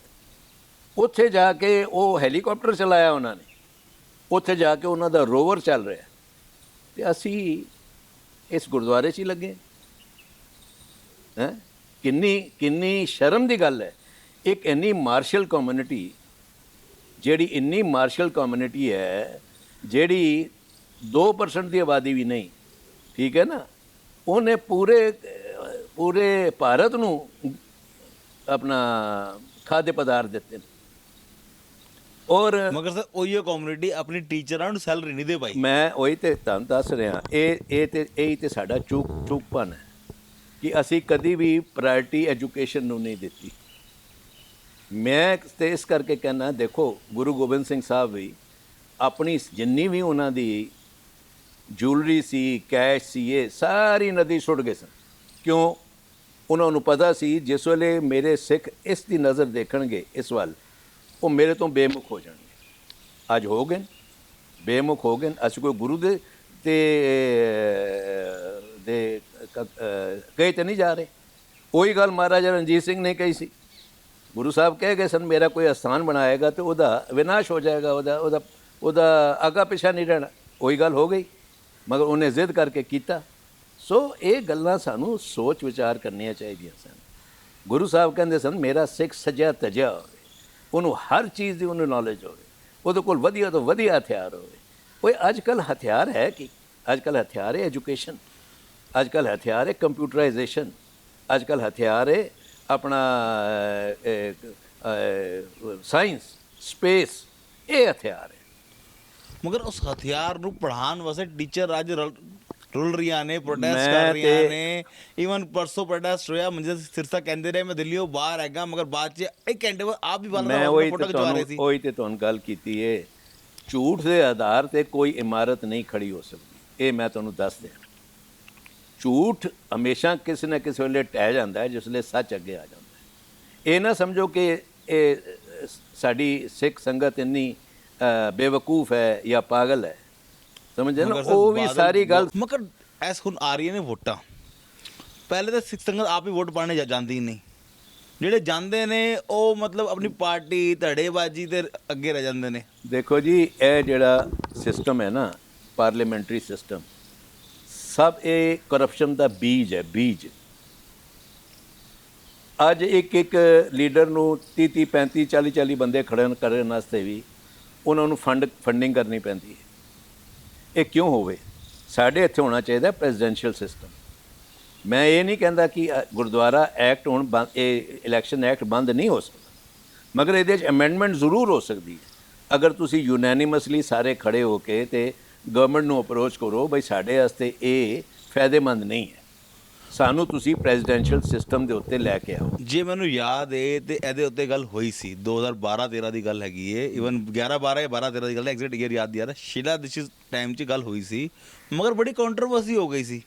ਉੱਥੇ ਜਾ ਕੇ ਉਹ ਹੈਲੀਕਾਪਟਰ ਚਲਾਇਆ ਉਹਨਾਂ ਨੇ, ਉੱਥੇ ਜਾ ਕੇ ਉਹਨਾਂ ਦਾ ਰੋਵਰ ਚੱਲ ਰਿਹਾ, ਤੇ ਅਸੀਂ ਇਸ ਗੁਰਦੁਆਰੇ 'ਚ ਹੀ ਲੱਗੇ ਹੈਂ। ਕਿੰਨੀ ਸ਼ਰਮ ਦੀ ਗੱਲ ਹੈ। ਇੱਕ ਇੰਨੀ ਮਾਰਸ਼ਲ ਕਮਿਊਨਿਟੀ, ਜਿਹੜੀ ਇੰਨੀ ਮਾਰਸ਼ਲ ਕਮਿਊਨਿਟੀ ਹੈ, ਜਿਹੜੀ 2% ਦੀ ਆਬਾਦੀ ਵੀ ਨਹੀਂ, ਠੀਕ ਹੈ ਨਾ, ਉਹਨੇ ਪੂਰੇ ਭਾਰਤ ਨੂੰ ਆਪਣਾ ਖਾद्य ਪਦਾਰਥ ਦਿੱਤੇ ਨੇ। ਔਰ ਮਗਰ ਸਰ ਉਹੀ ਕਮਿਊਨਿਟੀ ਆਪਣੀ ਟੀਚਰਾਂ ਨੂੰ ਸੈਲਰੀ ਨਹੀਂ ਦੇ ਪਾਈ। ਮੈਂ ਉਹੀ ਤੇ ਤੁਹਾਨੂੰ ਦੱਸ ਰਿਹਾ, ਇਹ ਤੇ ਸਾਡਾ ਚੂਕਪਨ ਹੈ ਕਿ ਅਸੀਂ ਕਦੀ ਵੀ ਪ੍ਰਾਇਰਟੀ ਐਜੂਕੇਸ਼ਨ ਨੂੰ ਨਹੀਂ ਦਿੱਤੀ। ਮੈਂ ਤੇ ਇਸ ਕਰਕੇ ਕਹਿਣਾ, ਦੇਖੋ ਗੁਰੂ ਗੋਬਿੰਦ ਸਿੰਘ ਸਾਹਿਬ ਵੀ ਆਪਣੀ ਜਿੰਨੀ ਵੀ ਉਹਨਾਂ ਦੀ ਜੁਐਲਰੀ ਸੀ, ਕੈਸ਼ ਸੀ, ਇਹ ਸਾਰੀ ਨਦੀ ਸੁੱਟ ਗਏ ਸਨ। ਕਿਉਂ? ਉਹਨਾਂ ਨੂੰ ਪਤਾ ਸੀ ਜਿਸ ਵੇਲੇ ਮੇਰੇ ਸਿੱਖ ਇਸ ਦੀ ਨਜ਼ਰ ਦੇਖਣਗੇ ਇਸ ਵੱਲ, ਉਹ ਮੇਰੇ ਤੋਂ ਬੇਮੁਖ ਹੋ ਜਾਣਗੇ। ਅੱਜ ਹੋ ਗਏ, ਬੇਮੁਖ ਹੋ ਗਏ। ਅਸੀਂ ਕੋਈ ਗੁਰੂ ਦੇ ਕਹੇ ਤੇ ਨਹੀਂ ਜਾ ਰਹੇ। ਉਹੀ ਗੱਲ ਮਹਾਰਾਜਾ ਰਣਜੀਤ ਸਿੰਘ ਨੇ ਕਹੀ ਸੀ। ਗੁਰੂ ਸਾਹਿਬ ਕਹਿ ਗਏ ਸਨ, ਮੇਰਾ ਕੋਈ ਅਸਥਾਨ ਬਣਾਏਗਾ ਤੇ ਉਹਦਾ ਵਿਨਾਸ਼ ਹੋ ਜਾਏਗਾ, ਉਹਦਾ ਆਗਾ ਪਿਛਾ ਨਹੀਂ ਰਹਿਣਾ। ਉਹੀ ਗੱਲ ਹੋ ਗਈ, ਮਗਰ ਉਹਨੇ ਜ਼ਿੱਦ ਕਰਕੇ ਕੀਤਾ। ਸੋ ਇਹ ਗੱਲਾਂ ਸਾਨੂੰ ਸੋਚ ਵਿਚਾਰ ਕਰਨੀਆਂ ਚਾਹੀਦੀਆਂ ਸਨ। ਗੁਰੂ ਸਾਹਿਬ ਕਹਿੰਦੇ ਸਨ, ਮੇਰਾ ਸਿੱਖ ਸਜਿਆ ਤਜਿਆ ਹੋਵੇ, ਉਹਨੂੰ ਹਰ ਚੀਜ਼ ਦੀ ਉਹਨੂੰ ਨੌਲੇਜ ਹੋਵੇ, ਉਹਦੇ ਕੋਲ ਵਧੀਆ ਤੋਂ ਵਧੀਆ ਹਥਿਆਰ ਹੋਵੇ। ਓਏ ਅੱਜ ਕੱਲ੍ਹ ਹਥਿਆਰ ਹੈ ਕੀ? ਅੱਜ ਕੱਲ੍ਹ ਹਥਿਆਰ ਹੈ ਐਜੂਕੇਸ਼ਨ, ਅੱਜ ਕੱਲ੍ਹ ਹਥਿਆਰ ਹੈ ਕੰਪਿਊਟਰਾਈਜੇਸ਼ਨ, ਅੱਜ ਕੱਲ੍ਹ ਹਥਿਆਰ ਹੈ ਆਪਣਾ ਸਾਇੰਸ, ਸਪੇਸ, ਇਹ ਹਥਿਆਰ ਹੈ। ਮਗਰ ਉਸ ਹਥਿਆਰ ਨੂੰ ਪੜ੍ਹਾਉਣ ਵਾਸਤੇ ਟੀਚਰ ਅੱਜ ਰੁਲ ਰਹੀਆਂ ਨੇ, ਪ੍ਰੋਟੈਸਟ ਕਰ ਰਹੀਆਂ ਨੇ। ਈਵਨ ਪਰਸੋਂ ਪ੍ਰੋਟੈਸਟ ਹੋਇਆ, ਮੰਜੇ ਸਿਰਸਾ ਕਹਿੰਦੇ ਰਹੇ ਮੈਂ ਦਿੱਲੀੋਂ ਬਾਹਰ ਹੈਗਾ, ਮਗਰ ਬਾਅਦ 'ਚ 1 ਘੰਟੇ ਬਾਅਦ ਆਪ ਵੀ ਮੈਂ ਉਹੀ ਤੇ ਤੁਹਾਨੂੰ ਗੱਲ ਕੀਤੀ ਹੈ। ਝੂਠ ਦੇ ਆਧਾਰ ਤੇ ਕੋਈ ਇਮਾਰਤ ਨਹੀਂ ਖੜੀ ਹੋ ਸਕਦੀ, ਇਹ ਮੈਂ ਤੁਹਾਨੂੰ ਦੱਸ ਦਿਆਂ। ਝੂਠ ਹਮੇਸ਼ਾ ਕਿਸੇ ਨਾ ਕਿਸੇ ਵੇਲੇ ਟਹਿ ਜਾਂਦਾ ਹੈ, ਜਿਸ ਵੇਲੇ ਸੱਚ ਅੱਗੇ ਆ ਜਾਂਦਾ ਹੈ। ਇਹ ਨਾ ਸਮਝੋ ਕਿ ਇਹ ਸਾਡੀ ਸਿੱਖ ਸੰਗਤ ਇੰਨੀ ਬੇਵਕੂਫ ਹੈ ਜਾਂ ਪਾਗਲ ਹੈ, ਸਮਝਦੇ ਨਾ। ਉਹ ਵੀ ਸਾਰੀ ਗੱਲ, ਮਗਰ ਐਸ ਹੁਣ ਆ ਰਹੀਆਂ ਨੇ ਵੋਟਾਂ। ਪਹਿਲੇ ਤਾਂ ਸਿੱਖ ਸੰਗਤ ਆਪ ਹੀ ਵੋਟ ਪਾਣੇ ਜਾਂਦੀ ਨਹੀਂ, ਜਿਹੜੇ ਜਾਂਦੇ ਨੇ ਉਹ ਮਤਲਬ ਆਪਣੀ ਪਾਰਟੀ ਧੜੇਬਾਜ਼ੀ ਦੇ ਅੱਗੇ ਰਹਿ ਜਾਂਦੇ ਨੇ। ਦੇਖੋ ਜੀ, ਇਹ ਜਿਹੜਾ ਸਿਸਟਮ ਹੈ ਨਾ, ਪਾਰਲੀਮੈਂਟਰੀ ਸਿਸਟਮ, ਸਭ ਇਹ ਕਰਪਸ਼ਨ ਦਾ ਬੀਜ ਹੈ, ਬੀਜ। ਅੱਜ ਇੱਕ ਲੀਡਰ ਨੂੰ 30 35 40 ਬੰਦੇ ਖੜਨ ਕਰਨ ਵਾਸਤੇ ਵੀ ਉਹਨਾਂ ਨੂੰ ਫੰਡਿੰਗ ਕਰਨੀ ਪੈਂਦੀ ਹੈ। ਇਹ ਕਿਉਂ ਹੋਵੇ? ਸਾਡੇ ਇੱਥੇ ਹੋਣਾ ਚਾਹੀਦਾ ਪ੍ਰੈਜ਼ੀਡੈਂਸ਼ੀਅਲ ਸਿਸਟਮ। ਮੈਂ ਇਹ ਨਹੀਂ ਕਹਿੰਦਾ ਕਿ ਗੁਰਦੁਆਰਾ ਐਕਟ ਹੁਣ ਇਹ ਇਲੈਕਸ਼ਨ ਐਕਟ ਬੰਦ ਨਹੀਂ ਹੋ ਸਕਦਾ, ਮਗਰ ਇਹਦੇ 'ਚ ਅਮੈਂਡਮੈਂਟ ਜ਼ਰੂਰ ਹੋ ਸਕਦੀ ਹੈ। ਅਗਰ ਤੁਸੀਂ ਯੂਨੈਨਿਮਸਲੀ ਸਾਰੇ ਖੜੇ ਹੋ ਕੇ ਤੇ ਗਵਰਨਮੈਂਟ ਨੂੰ ਅਪਰੋਚ ਕਰੋ, ਬਈ ਸਾਡੇ ਵਾਸਤੇ ਇਹ ਫਾਇਦੇਮੰਦ ਨਹੀਂ ਹੈ, ਸਾਨੂੰ ਤੁਸੀਂ ਪ੍ਰੈਜ਼ੀਡੈਂਸ਼ੀਅਲ ਸਿਸਟਮ ਦੇ ਉੱਤੇ ਲੈ ਕੇ ਆਓ। ਜੇ ਮੈਨੂੰ ਯਾਦ ਹੈ ਤੇ ਇਹਦੇ ਉੱਤੇ ਗੱਲ ਹੋਈ ਸੀ, 2012-13 ਦੀ ਗੱਲ ਹੈਗੀ ਹੈ। ਈਵਨ 11-12 ਜਾਂ 12-13 ਦੀ ਗੱਲ ਹੈ, ਐਗਜ਼ੈਕਟ ਈਅਰ ਯਾਦ ਨਹੀਂ ਆ ਰਿਹਾ। ਸ਼ੀਲਾ ਦੀਕਸ਼ਿਤ ਟਾਈਮ 'ਚ ਗੱਲ ਹੋਈ ਸੀ, ਮਗਰ ਬੜੀ ਕੰਟਰੋਵਰਸੀ ਹੋ ਗਈ ਸੀ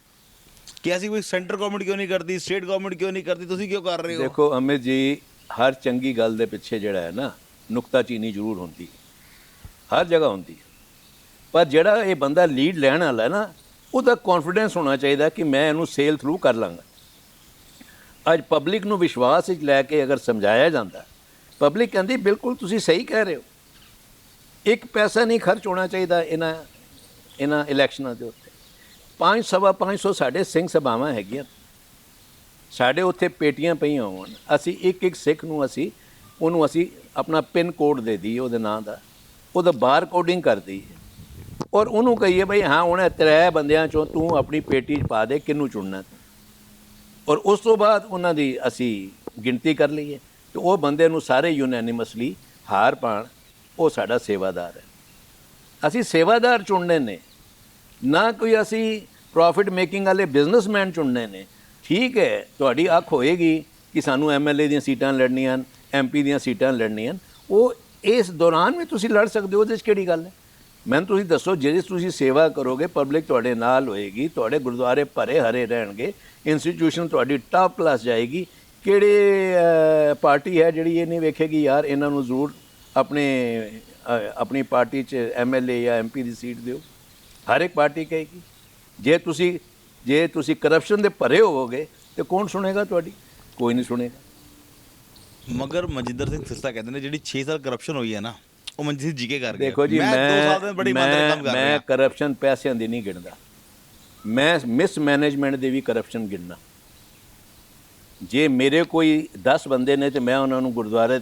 ਕਿ ਅਸੀਂ ਕੋਈ ਸੈਂਟਰ ਗਵਰਨਮੈਂਟ ਕਿਉਂ ਨਹੀਂ ਕਰਦੀ, ਸਟੇਟ ਗਵਰਨਮੈਂਟ ਕਿਉਂ ਨਹੀਂ ਕਰਦੀ, ਤੁਸੀਂ ਕਿਉਂ ਕਰ ਰਹੇ ਹੋ? ਦੇਖੋ ਅਮਿਤ ਜੀ, ਹਰ ਚੰਗੀ ਗੱਲ ਦੇ ਪਿੱਛੇ ਜਿਹੜਾ ਹੈ ਨਾ, ਨੁਕਤਾਚੀਨੀ ਜ਼ਰੂਰ ਹੁੰਦੀ, ਹਰ ਜਗ੍ਹਾ ਹੁੰਦੀ। ਪਰ ਜਿਹੜਾ ਇਹ ਬੰਦਾ ਲੀਡ ਲੈਣ ਵਾਲਾ ਨਾ, ਉਹਦਾ ਕੌਨਫੀਡੈਂਸ ਹੋਣਾ ਚਾਹੀਦਾ ਕਿ ਮੈਂ ਇਹਨੂੰ ਸੇਲ ਥਰੂ ਕਰ ਲਾਂਗਾ। ਅੱਜ ਪਬਲਿਕ ਨੂੰ ਵਿਸ਼ਵਾਸ ਵਿੱਚ ਲੈ ਕੇ ਅਗਰ ਸਮਝਾਇਆ ਜਾਂਦਾ, ਪਬਲਿਕ ਕਹਿੰਦੀ ਬਿਲਕੁਲ ਤੁਸੀਂ ਸਹੀ ਕਹਿ ਰਹੇ ਹੋ, ਇੱਕ ਪੈਸਾ ਨਹੀਂ ਖਰਚ ਹੋਣਾ ਚਾਹੀਦਾ ਇਹਨਾਂ ਇਲੈਕਸ਼ਨਾਂ ਦੇ ਉੱਤੇ। 500 ਸਾਡੇ ਸਿੰਘ ਸਭਾਵਾਂ ਹੈਗੀਆਂ, ਸਾਡੇ ਉੱਥੇ ਪੇਟੀਆਂ ਪਈਆਂ ਹੋਣ, ਅਸੀਂ ਇੱਕ ਸਿੱਖ ਨੂੰ ਉਹਨੂੰ ਆਪਣਾ ਪਿੰਨ ਕੋਡ ਦੇ ਦਈਏ, ਉਹਦੇ ਨਾਂ ਦਾ, ਉਹਦਾ ਬਾਰ ਕੋਡਿੰਗ ਕਰ ਦਈਏ, ਔਰ ਉਹਨੂੰ ਕਹੀਏ ਬਈ ਹਾਂ ਹੁਣ 3 ਬੰਦਿਆਂ 'ਚੋਂ ਤੂੰ ਆਪਣੀ ਪੇਟੀ 'ਚ ਪਾ ਦੇ ਕਿਹਨੂੰ ਚੁਣਨਾ ਤੂੰ, ਔਰ ਉਸ ਤੋਂ ਬਾਅਦ ਉਹਨਾਂ ਦੀ ਅਸੀਂ ਗਿਣਤੀ ਕਰ ਲਈਏ ਤੇ ਉਹ ਬੰਦੇ ਨੂੰ ਸਾਰੇ ਯੂਨੈਨਿਮਸਲੀ ਹਾਰ ਪਾਣ, ਉਹ ਸਾਡਾ ਸੇਵਾਦਾਰ ਹੈ। ਅਸੀਂ ਸੇਵਾਦਾਰ ਚੁਣਨੇ ਨੇ, ਨਾ ਕੋਈ ਅਸੀਂ ਪ੍ਰੋਫਿਟ ਮੇਕਿੰਗ ਵਾਲੇ ਬਿਜ਼ਨਸਮੈਨ ਚੁਣਨੇ ਨੇ। ਠੀਕ ਹੈ, ਤੁਹਾਡੀ ਅੱਖ ਹੋਏਗੀ ਕਿ ਸਾਨੂੰ MLA ਦੀਆਂ ਸੀਟਾਂ ਲੜਨੀਆਂ, MP ਦੀਆਂ ਸੀਟਾਂ ਲੜਨੀਆਂ, ਉਹ ਇਸ ਦੌਰਾਨ ਵੀ ਤੁਸੀਂ ਲੜ ਸਕਦੇ ਹੋ, ਉਹਦੇ 'ਚ ਕਿਹੜੀ ਗੱਲ ਹੈ? ਮੈਨੂੰ ਤੁਸੀਂ ਦੱਸੋ, ਜੇ ਤੁਸੀਂ ਸੇਵਾ ਕਰੋਗੇ, ਪਬਲਿਕ ਤੁਹਾਡੇ ਨਾਲ ਹੋਏਗੀ, ਤੁਹਾਡੇ ਗੁਰਦੁਆਰੇ ਭਰੇ ਹਰੇ ਰਹਿਣਗੇ, ਇੰਸਟੀਟਿਊਸ਼ਨ ਤੁਹਾਡੀ ਟਾਪ ਕਲਾਸ ਜਾਏਗੀ, ਕਿਹੜੇ ਪਾਰਟੀ ਹੈ ਜਿਹੜੀ ਇਹ ਨਹੀਂ ਵੇਖੇਗੀ ਯਾਰ ਇਹਨਾਂ ਨੂੰ ਜ਼ਰੂਰ ਆਪਣੀ ਪਾਰਟੀ 'ਚ MLA ਜਾਂ MP ਦੀ ਸੀਟ ਦਿਓ। ਹਰ ਇੱਕ ਪਾਰਟੀ ਕਹੇਗੀ। ਜੇ ਤੁਸੀਂ ਕਰਪਸ਼ਨ ਦੇ ਭਰੇ ਹੋਵੋਗੇ ਤੇ ਕੌਣ ਸੁਣੇਗਾ ਤੁਹਾਡੀ? ਕੋਈ ਨਹੀਂ ਸੁਣੇਗਾ। ਮਗਰ ਮਨਜਿੰਦਰ ਸਿੰਘ ਸਿਰਸਾ ਕਹਿੰਦੇ ਨੇ ਜਿਹੜੀ 6 ਸਾਲ ਕਰਪਸ਼ਨ ਹੋਈ ਹੈ ਨਾ ਉਹ ਮਨਜੀਤ ਸਿੰਘ ਜੀ ਕੇ ਕਰ ਗਿਆ। ਦੇਖੋ ਜੀ, ਮੈਂ 2 ਸਾਲ ਦੇ ਬੜੀ ਇਮਾਨਦਾਰੀ ਕੰਮ ਕਰ ਰਿਹਾ। ਮੈਂ ਕਰਪਸ਼ਨ ਪੈਸਿਆਂ ਦੀ ਨਹੀਂ ਗਿਣਦਾ, ਮੈਂ ਮਿਸਮੈਨੇਜਮੈਂਟ ਦੇ ਵੀ ਕਰਪਸ਼ਨ ਗਿਣਨਾ। ਜੇ ਮੇਰੇ ਕੋਈ 10 ਬੰਦੇ ਨੇ ਤੇ ਮੈਂ ਉਹਨਾਂ ਨੂੰ ਗੁਰਦੁਆਰੇ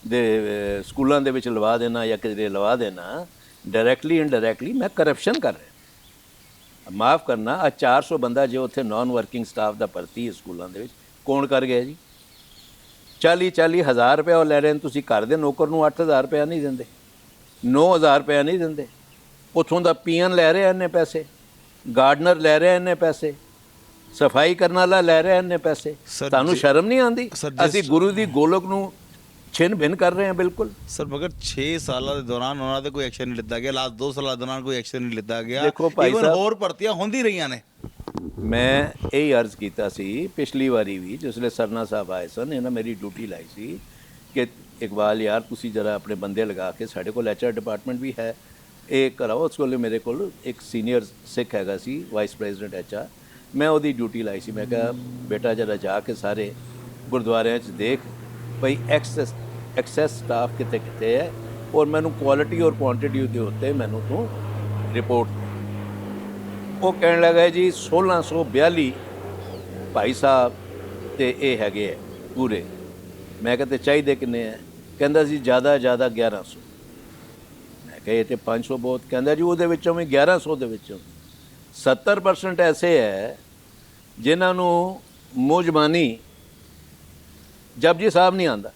ਦੇ ਸਕੂਲਾਂ ਦੇ ਵਿੱਚ ਲਵਾ ਦੇਣਾ ਜਾਂ ਕਿਤੇ ਲਵਾ ਦੇਣਾ, ਡਾਇਰੈਕਟਲੀ ਇਨਡਾਇਰੈਕਟਲੀ ਮੈਂ ਕਰਪਸ਼ਨ ਕਰ ਰਿਹਾ। ਮਾਫ ਕਰਨਾ, ਆ 400 ਬੰਦਾ ਜੇ ਉੱਥੇ ਨਾਨ ਵਰਕਿੰਗ ਸਟਾਫ ਦਾ ਭਰਤੀ ਹੈ ਸਕੂਲਾਂ ਦੇ ਵਿੱਚ, ਕੌਣ ਕਰ ਗਿਆ ਜੀ? 40-40 ਹਜ਼ਾਰ ਰੁਪਇਆ ਉਹ ਲੈ ਰਹੇ ਨੇ। ਤੁਸੀਂ ਘਰ ਦੇ ਨੌਕਰ ਨੂੰ 8,000 ਰੁਪਇਆ ਨਹੀਂ ਦਿੰਦੇ, 9,000 ਰੁਪਇਆ ਨਹੀਂ ਦਿੰਦੇ। ਉੱਥੋਂ ਦਾ ਪੀਐਨ ਲੈ ਰਿਹਾ ਇੰਨੇ ਪੈਸੇ, ਗਾਰਡਨਰ ਲੈ ਰਿਹਾ ਇੰਨੇ ਪੈਸੇ, ਸਫਾਈ ਕਰਨ ਵਾਲਾ ਲੈ ਰਿਹਾ ਇੰਨੇ ਪੈਸੇ। ਤੁਹਾਨੂੰ ਸ਼ਰਮ ਨਹੀਂ ਆਉਂਦੀ? ਅਸੀਂ ਗੁਰੂ ਦੀ ਗੋਲਕ ਨੂੰ ਛਿਨ ਭਿੰਨ ਕਰ ਰਹੇ ਹਾਂ ਬਿਲਕੁਲ। ਸਰ ਮਗਰ 6 ਸਾਲਾਂ ਦੇ ਦੌਰਾਨ ਉਹਨਾਂ ਤੇ ਕੋਈ ਐਕਸ਼ਨ ਨਹੀਂ ਲਿੱਤਾ ਗਿਆ। ਲਾਸਟ 2 ਸਾਲਾਂ ਦੇ ਦੌਰਾਨ ਕੋਈ ਐਕਸ਼ਨ ਨਹੀਂ ਲਿੱਤਾ ਗਿਆ। ਦੇਖੋ ਭਾਈ ਸਾਹਿਬ, ਹੋਰ ਭਰਤੀਆਂ ਹੁੰਦੀ ਰਹੀਆਂ ਨੇ। ਮੈਂ ਇਹ ਅਰਜ਼ ਕੀਤਾ ਸੀ ਪਿਛਲੀ ਵਾਰੀ ਵੀ, ਜਿਸਲੇ ਸਰਨਾ ਸਾਹਿਬ ਆਏ ਸਨ, ਇਹਨਾਂ ਮੇਰੀ ਡਿਊਟੀ ਲਾਈ ਸੀ ਕਿ ਇਕਬਾਲ ਯਾਰ ਤੁਸੀਂ ਜਰਾ ਆਪਣੇ ਬੰਦੇ ਲਗਾ ਕੇ, ਸਾਡੇ ਕੋਲ HR ਡਿਪਾਰਟਮੈਂਟ ਵੀ ਹੈ, ਇਹ ਕਰਾਓ। ਉਸ ਕੋਲ ਮੇਰੇ ਕੋਲ ਇੱਕ ਸੀਨੀਅਰ ਸਿੱਖ ਹੈਗਾ ਸੀ, ਵਾਈਸ ਪ੍ਰੈਜ਼ੀਡੈਂਟ HR, ਮੈਂ ਉਹਦੀ ਡਿਊਟੀ ਲਾਈ ਸੀ। ਮੈਂ ਕਿਹਾ ਬੇਟਾ ਜਰਾ ਜਾ ਕੇ ਸਾਰੇ ਗੁਰਦੁਆਰਿਆਂ 'ਚ ਦੇਖ ਭਈ ਐਕਸੈਸ ਸਟਾਫ ਕਿਤੇ ਕਿਤੇ ਹੈ, ਔਰ ਮੈਨੂੰ ਕੁਆਲਿਟੀ ਔਰ ਕੁਆਂਟੀਟੀ ਦੇ ਉੱਤੇ ਮੈਨੂੰ ਤੂੰ ਰਿਪੋਰਟ। ਉਹ ਕਹਿਣ ਲੱਗਾ ਜੀ 1642 ਭਾਈ ਸਾਹਿਬ ਤੇ ਇਹ ਹੈਗੇ ਹੈ ਪੂਰੇ। ਮੈਂ ਕਿਹਾ ਤੇ ਚਾਹੀਦੇ ਕਿੰਨੇ ਹੈ? ਕਹਿੰਦਾ ਜੀ ਜ਼ਿਆਦਾ 1100। ਮੈਂ ਕਿਹਾ ਇਹ ਤੇ 500 ਬਹੁਤ। ਕਹਿੰਦਾ ਜੀ ਉਹਦੇ ਵਿੱਚੋਂ ਵੀ 1100 ਦੇ ਵਿੱਚੋਂ 70% ਐਸੇ ਹੈ ਜਿਨ੍ਹਾਂ ਨੂੰ ਮੁਜਮਾਨੀ ਜਪਜੀ ਸਾਹਿਬ ਨਹੀਂ ਆਉਂਦਾ।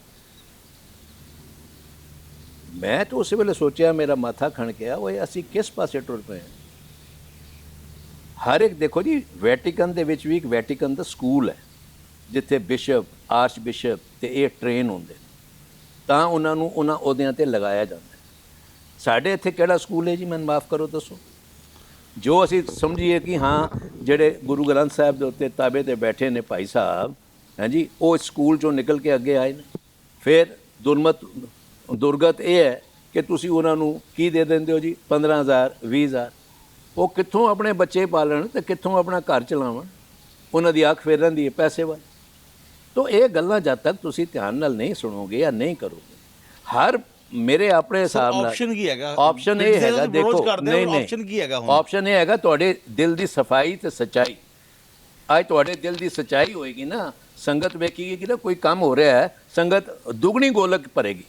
ਮੈਂ ਤਾਂ ਉਸੇ ਵੇਲੇ ਸੋਚਿਆ, ਮੇਰਾ ਮਾਥਾ ਖਣ ਗਿਆ, ਓਏ ਅਸੀਂ ਕਿਸ ਪਾਸੇ ਟੁਰ ਪਏ ਹਾਂ। ਹਰ ਇੱਕ ਦੇਖੋ ਜੀ, ਵੈਟੀਕਨ ਦੇ ਵਿੱਚ ਵੀ ਇੱਕ ਵੈਟੀਕਨ ਦਾ ਸਕੂਲ ਹੈ ਜਿੱਥੇ ਬਿਸ਼ਪ, ਆਰਚ ਬਿਸ਼ਪ ਤੇ ਇਹ ਟ੍ਰੇਨ ਹੁੰਦੇ ਤਾਂ ਉਹਨਾਂ ਨੂੰ ਉਹਨਾਂ ਅਹੁਦਿਆਂ ਤੇ ਲਗਾਇਆ ਜਾਂਦਾ। ਸਾਡੇ ਇੱਥੇ ਕਿਹੜਾ ਸਕੂਲ ਹੈ ਜੀ? ਮੈਨੂੰ ਮਾਫ ਕਰੋ, ਦੱਸੋ। ਜੋ ਅਸੀਂ ਸਮਝੀਏ ਕਿ ਹਾਂ ਜਿਹੜੇ ਗੁਰੂ ਗ੍ਰੰਥ ਸਾਹਿਬ ਦੇ ਉੱਤੇ ਤਾਬੇ ਤੇ ਬੈਠੇ ਨੇ ਭਾਈ ਸਾਹਿਬ, ਹਾਂਜੀ, ਉਹ ਸਕੂਲ ਚੋਂ ਨਿਕਲ ਕੇ ਅੱਗੇ ਆਏ ਨੇ। ਫਿਰ ਦੁਰਗਤ ਇਹ ਹੈ ਕਿ ਤੁਸੀਂ ਉਹਨਾਂ ਨੂੰ ਕੀ ਦੇ ਦਿੰਦੇ ਹੋ ਜੀ? 15,000 20,000। ਉਹ ਕਿੱਥੋਂ ਆਪਣੇ ਬੱਚੇ ਪਾਲਣ ਤੇ ਕਿੱਥੋਂ ਆਪਣਾ ਘਰ ਚਲਾਵਣ? ਉਹਨਾਂ ਦੀ ਅੱਖ ਫੇਰਨ ਦੀ ਹੈ ਪੈਸੇ ਵੱਲ। ਤਾਂ ਇਹ ਗੱਲਾਂ ਜਦ ਤੱਕ ਤੁਸੀਂ ਧਿਆਨ ਨਾਲ ਨਹੀਂ ਸੁਣੋਗੇ ਜਾਂ ਨਹੀਂ ਕਰੋਗੇ, ਹਰ ਮੇਰੇ ਆਪਣੇ ਹਿਸਾਬ ਨਾਲ ਆਪਸ਼ਨ ਕੀ ਹੈਗਾ? ਆਪਸ਼ਨ ਇਹ ਹੈਗਾ, ਦੇਖੋ, ਨਹੀਂ ਆਪਸ਼ਨ ਕੀ ਹੈਗਾ? ਆਪਸ਼ਨ ਇਹ ਹੈਗਾ ਤੁਹਾਡੇ ਦਿਲ ਦੀ ਸਫਾਈ ਤੇ ਸੱਚਾਈ। ਅੱਜ ਤੁਹਾਡੇ ਦਿਲ ਦੀ ਸੱਚਾਈ ਹੋਏਗੀ ਨਾ, ਸੰਗਤ ਵੇਖੇਗੀ ਕਿ ਨਾ ਕੋਈ ਕੰਮ ਹੋ ਰਿਹਾ ਹੈ, ਸੰਗਤ ਦੁਗਣੀ ਗੋਲਕ ਭਰੇਗੀ।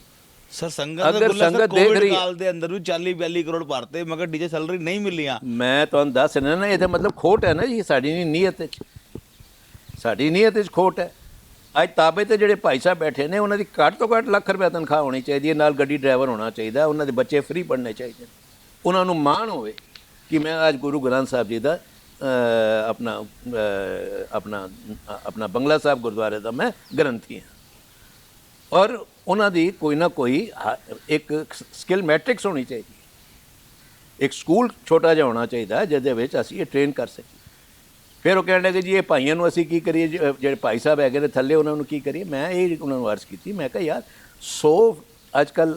ਸਰ ਸੰਗਤ ਦੇਖ ਰਹੀ ਕਾਲ ਦੇ ਅੰਦਰ ਵੀ 40-42 ਕਰੋੜ ਭਰਤੇ, ਮਗਰ ਡੀਜੇ ਸੈਲਰੀ ਨਹੀਂ ਮਿਲੀਆਂ। ਮੈਂ ਤੁਹਾਨੂੰ ਦੱਸ ਰਿਹਾ ਨਾ, ਇਹਦਾ ਮਤਲਬ ਖੋਟ ਹੈ ਨਾ ਜੀ ਸਾਡੀ ਨੀਅਤ 'ਚ। ਸਾਡੀ ਨੀਅਤ 'ਚ ਖੋਟ ਹੈ। ਅੱਜ ਤਾਬੇ ਤੇ ਜਿਹੜੇ ਭਾਈ ਸਾਹਿਬ ਬੈਠੇ ਨੇ, ਉਹਨਾਂ ਦੀ ਘੱਟ ਤੋਂ ਘੱਟ ਲੱਖ ਰੁਪਏ ਤਨਖਾਹ ਹੋਣੀ ਚਾਹੀਦੀ ਹੈ, ਨਾਲ ਗੱਡੀ ਡਰਾਈਵਰ ਹੋਣਾ ਚਾਹੀਦਾ, ਉਹਨਾਂ ਦੇ ਬੱਚੇ ਫ੍ਰੀ ਪੜ੍ਹਨੇ ਚਾਹੀਦੇ, ਉਹਨਾਂ ਨੂੰ ਮਾਣ ਹੋਵੇ ਕਿ ਮੈਂ ਅੱਜ ਗੁਰੂ ਗ੍ਰੰਥ ਸਾਹਿਬ ਜੀ ਦਾ ਆਪਣਾ ਬੰਗਲਾ ਸਾਹਿਬ ਗੁਰਦੁਆਰੇ ਦਾ ਮੈਂ ਗ੍ਰੰਥੀ ਹਾਂ। ਔਰ ਉਹਨਾਂ ਦੀ ਕੋਈ ਨਾ ਕੋਈ ਇੱਕ ਸਕਿੱਲ ਮੈਟ੍ਰਿਕਸ ਹੋਣੀ ਚਾਹੀਦੀ। ਇੱਕ ਸਕੂਲ ਛੋਟਾ ਜਿਹਾ ਹੋਣਾ ਚਾਹੀਦਾ ਜਿਹਦੇ ਵਿੱਚ ਅਸੀਂ ਇਹ ਟ੍ਰੇਨ ਕਰ ਸਕੀਏ। ਫਿਰ ਉਹ ਕਹਿਣ ਲੱਗੇ ਜੀ ਇਹ ਭਾਈਆਂ ਨੂੰ ਅਸੀਂ ਕੀ ਕਰੀਏ, ਜਿਹੜੇ ਭਾਈ ਸਾਹਿਬ ਹੈਗੇ ਨੇ ਥੱਲੇ ਉਹਨਾਂ ਨੂੰ ਕੀ ਕਰੀਏ? ਮੈਂ ਇਹ ਉਹਨਾਂ ਨੂੰ ਅਰਜ਼ ਕੀਤੀ, ਮੈਂ ਕਿਹਾ ਯਾਰ 100 ਅੱਜ ਕੱਲ੍ਹ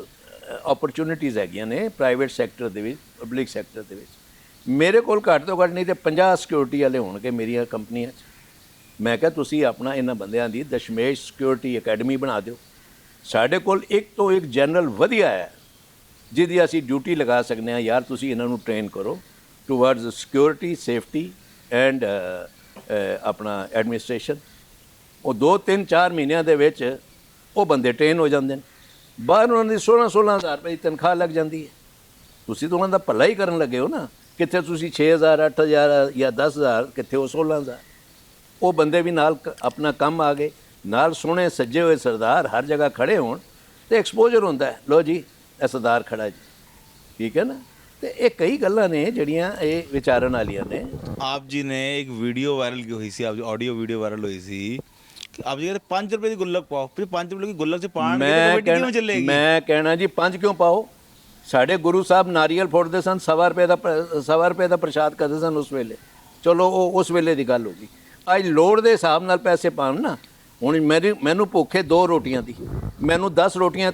ਓਪਰਚੁਨਿਟੀਜ਼ ਹੈਗੀਆਂ ਨੇ ਪ੍ਰਾਈਵੇਟ ਸੈਕਟਰ ਦੇ ਵਿੱਚ, ਪਬਲਿਕ ਸੈਕਟਰ ਦੇ ਵਿੱਚ। ਮੇਰੇ ਕੋਲ ਘੱਟ ਤੋਂ ਘੱਟ ਨਹੀਂ ਤੇ 50 ਸਿਕਿਉਰਿਟੀ ਵਾਲੇ ਹੋਣਗੇ ਮੇਰੀਆਂ ਕੰਪਨੀਆਂ 'ਚ। ਮੈਂ ਕਿਹਾ ਤੁਸੀਂ ਆਪਣਾ ਇਹਨਾਂ ਬੰਦਿਆਂ ਦੀ ਦਸ਼ਮੇਸ਼ ਸਿਕਿਉਰਿਟੀ ਅਕੈਡਮੀ ਬਣਾ ਦਿਓ। ਸਾਡੇ ਕੋਲ ਇੱਕ ਤੋਂ ਇੱਕ ਜਨਰਲ ਵਧੀਆ ਹੈ ਜਿਹਦੀ ਅਸੀਂ ਡਿਊਟੀ ਲਗਾ ਸਕਦੇ ਹਾਂ। ਯਾਰ ਤੁਸੀਂ ਇਹਨਾਂ ਨੂੰ ਟ੍ਰੇਨ ਕਰੋ ਟੂਵਰਡਸ ਸਿਕਿਉਰਿਟੀ, ਸੇਫਟੀ ਐਂਡ ਆਪਣਾ ਐਡਮਿਨਿਸਟ੍ਰੇਸ਼ਨ। ਉਹ 2-3-4 ਮਹੀਨਿਆਂ ਦੇ ਵਿੱਚ ਉਹ ਬੰਦੇ ਟ੍ਰੇਨ ਹੋ ਜਾਂਦੇ ਨੇ। ਬਾਹਰ ਉਹਨਾਂ ਦੀ 16,000 ਰੁਪਏ ਦੀ ਤਨਖਾਹ ਲੱਗ ਜਾਂਦੀ ਹੈ। ਤੁਸੀਂ ਤਾਂ ਉਹਨਾਂ ਦਾ ਭਲਾ ਹੀ ਕਰਨ ਲੱਗੇ ਹੋ ਨਾ। ਕਿੱਥੇ ਤੁਸੀਂ 6,000 8,000 ਜਾਂ 10,000, ਕਿੱਥੇ ਉਹ 16,000। ਉਹ ਬੰਦੇ ਵੀ ਨਾਲ ਆਪਣਾ ਕੰਮ ਆ ਗਏ, ਨਾਲ ਸੋਹਣੇ ਸੱਜੇ ਹੋਏ ਸਰਦਾਰ ਹਰ ਜਗ੍ਹਾ ਖੜੇ ਹੋਣ ਤੇ ਐਕਸਪੋਜ਼ਰ ਹੁੰਦਾ ਹੈ। ਲੋ ਜੀ ਇਹ ਸਰਦਾਰ ਖੜਾ ਜੀ, ਠੀਕ ਹੈ ਨਾ। ਤੇ ਇਹ ਕਈ ਗੱਲਾਂ ਨੇ ਜਿਹੜੀਆਂ ਇਹ ਵਿਚਾਰਨ ਵਾਲੀਆਂ ਨੇ। ਆਪ ਜੀ ਨੇ ਇੱਕ ਵੀਡੀਓ ਵਾਇਰਲ की हुई सी, आप ऑडियो वीडियो वायरल हुई सी कि आप जी कहते 5 रुपए की गुल्लक पाओ। फिर 5 रुपए की गुल्लक से पान क्यों चलेगी? मैं कहना जी 5 क्यों पाओ? ਸਾਡੇ ਗੁਰੂ ਸਾਹਿਬ ਨਾਰੀਅਲ ਫੋੜਦੇ ਸਨ, 1.25 ਰੁਪਏ ਦਾ ਪ੍ਰਸ਼ਾਦ ਕਰਦੇ ਸਨ ਉਸ ਵੇਲੇ। ਚਲੋ ਉਹ ਉਸ ਵੇਲੇ ਦੀ ਗੱਲ ਹੋ ਗਈ। ਅੱਜ ਲੋੜ ਦੇ ਹਿਸਾਬ ਨਾਲ ਪੈਸੇ ਪਾਉਣ ਨਾ। ਹੁਣ ਮੈਨੂੰ ਭੁੱਖ ਹੈ 2 ਰੋਟੀਆਂ ਦੀ, ਮੈਨੂੰ 10 ਰੋਟੀਆਂ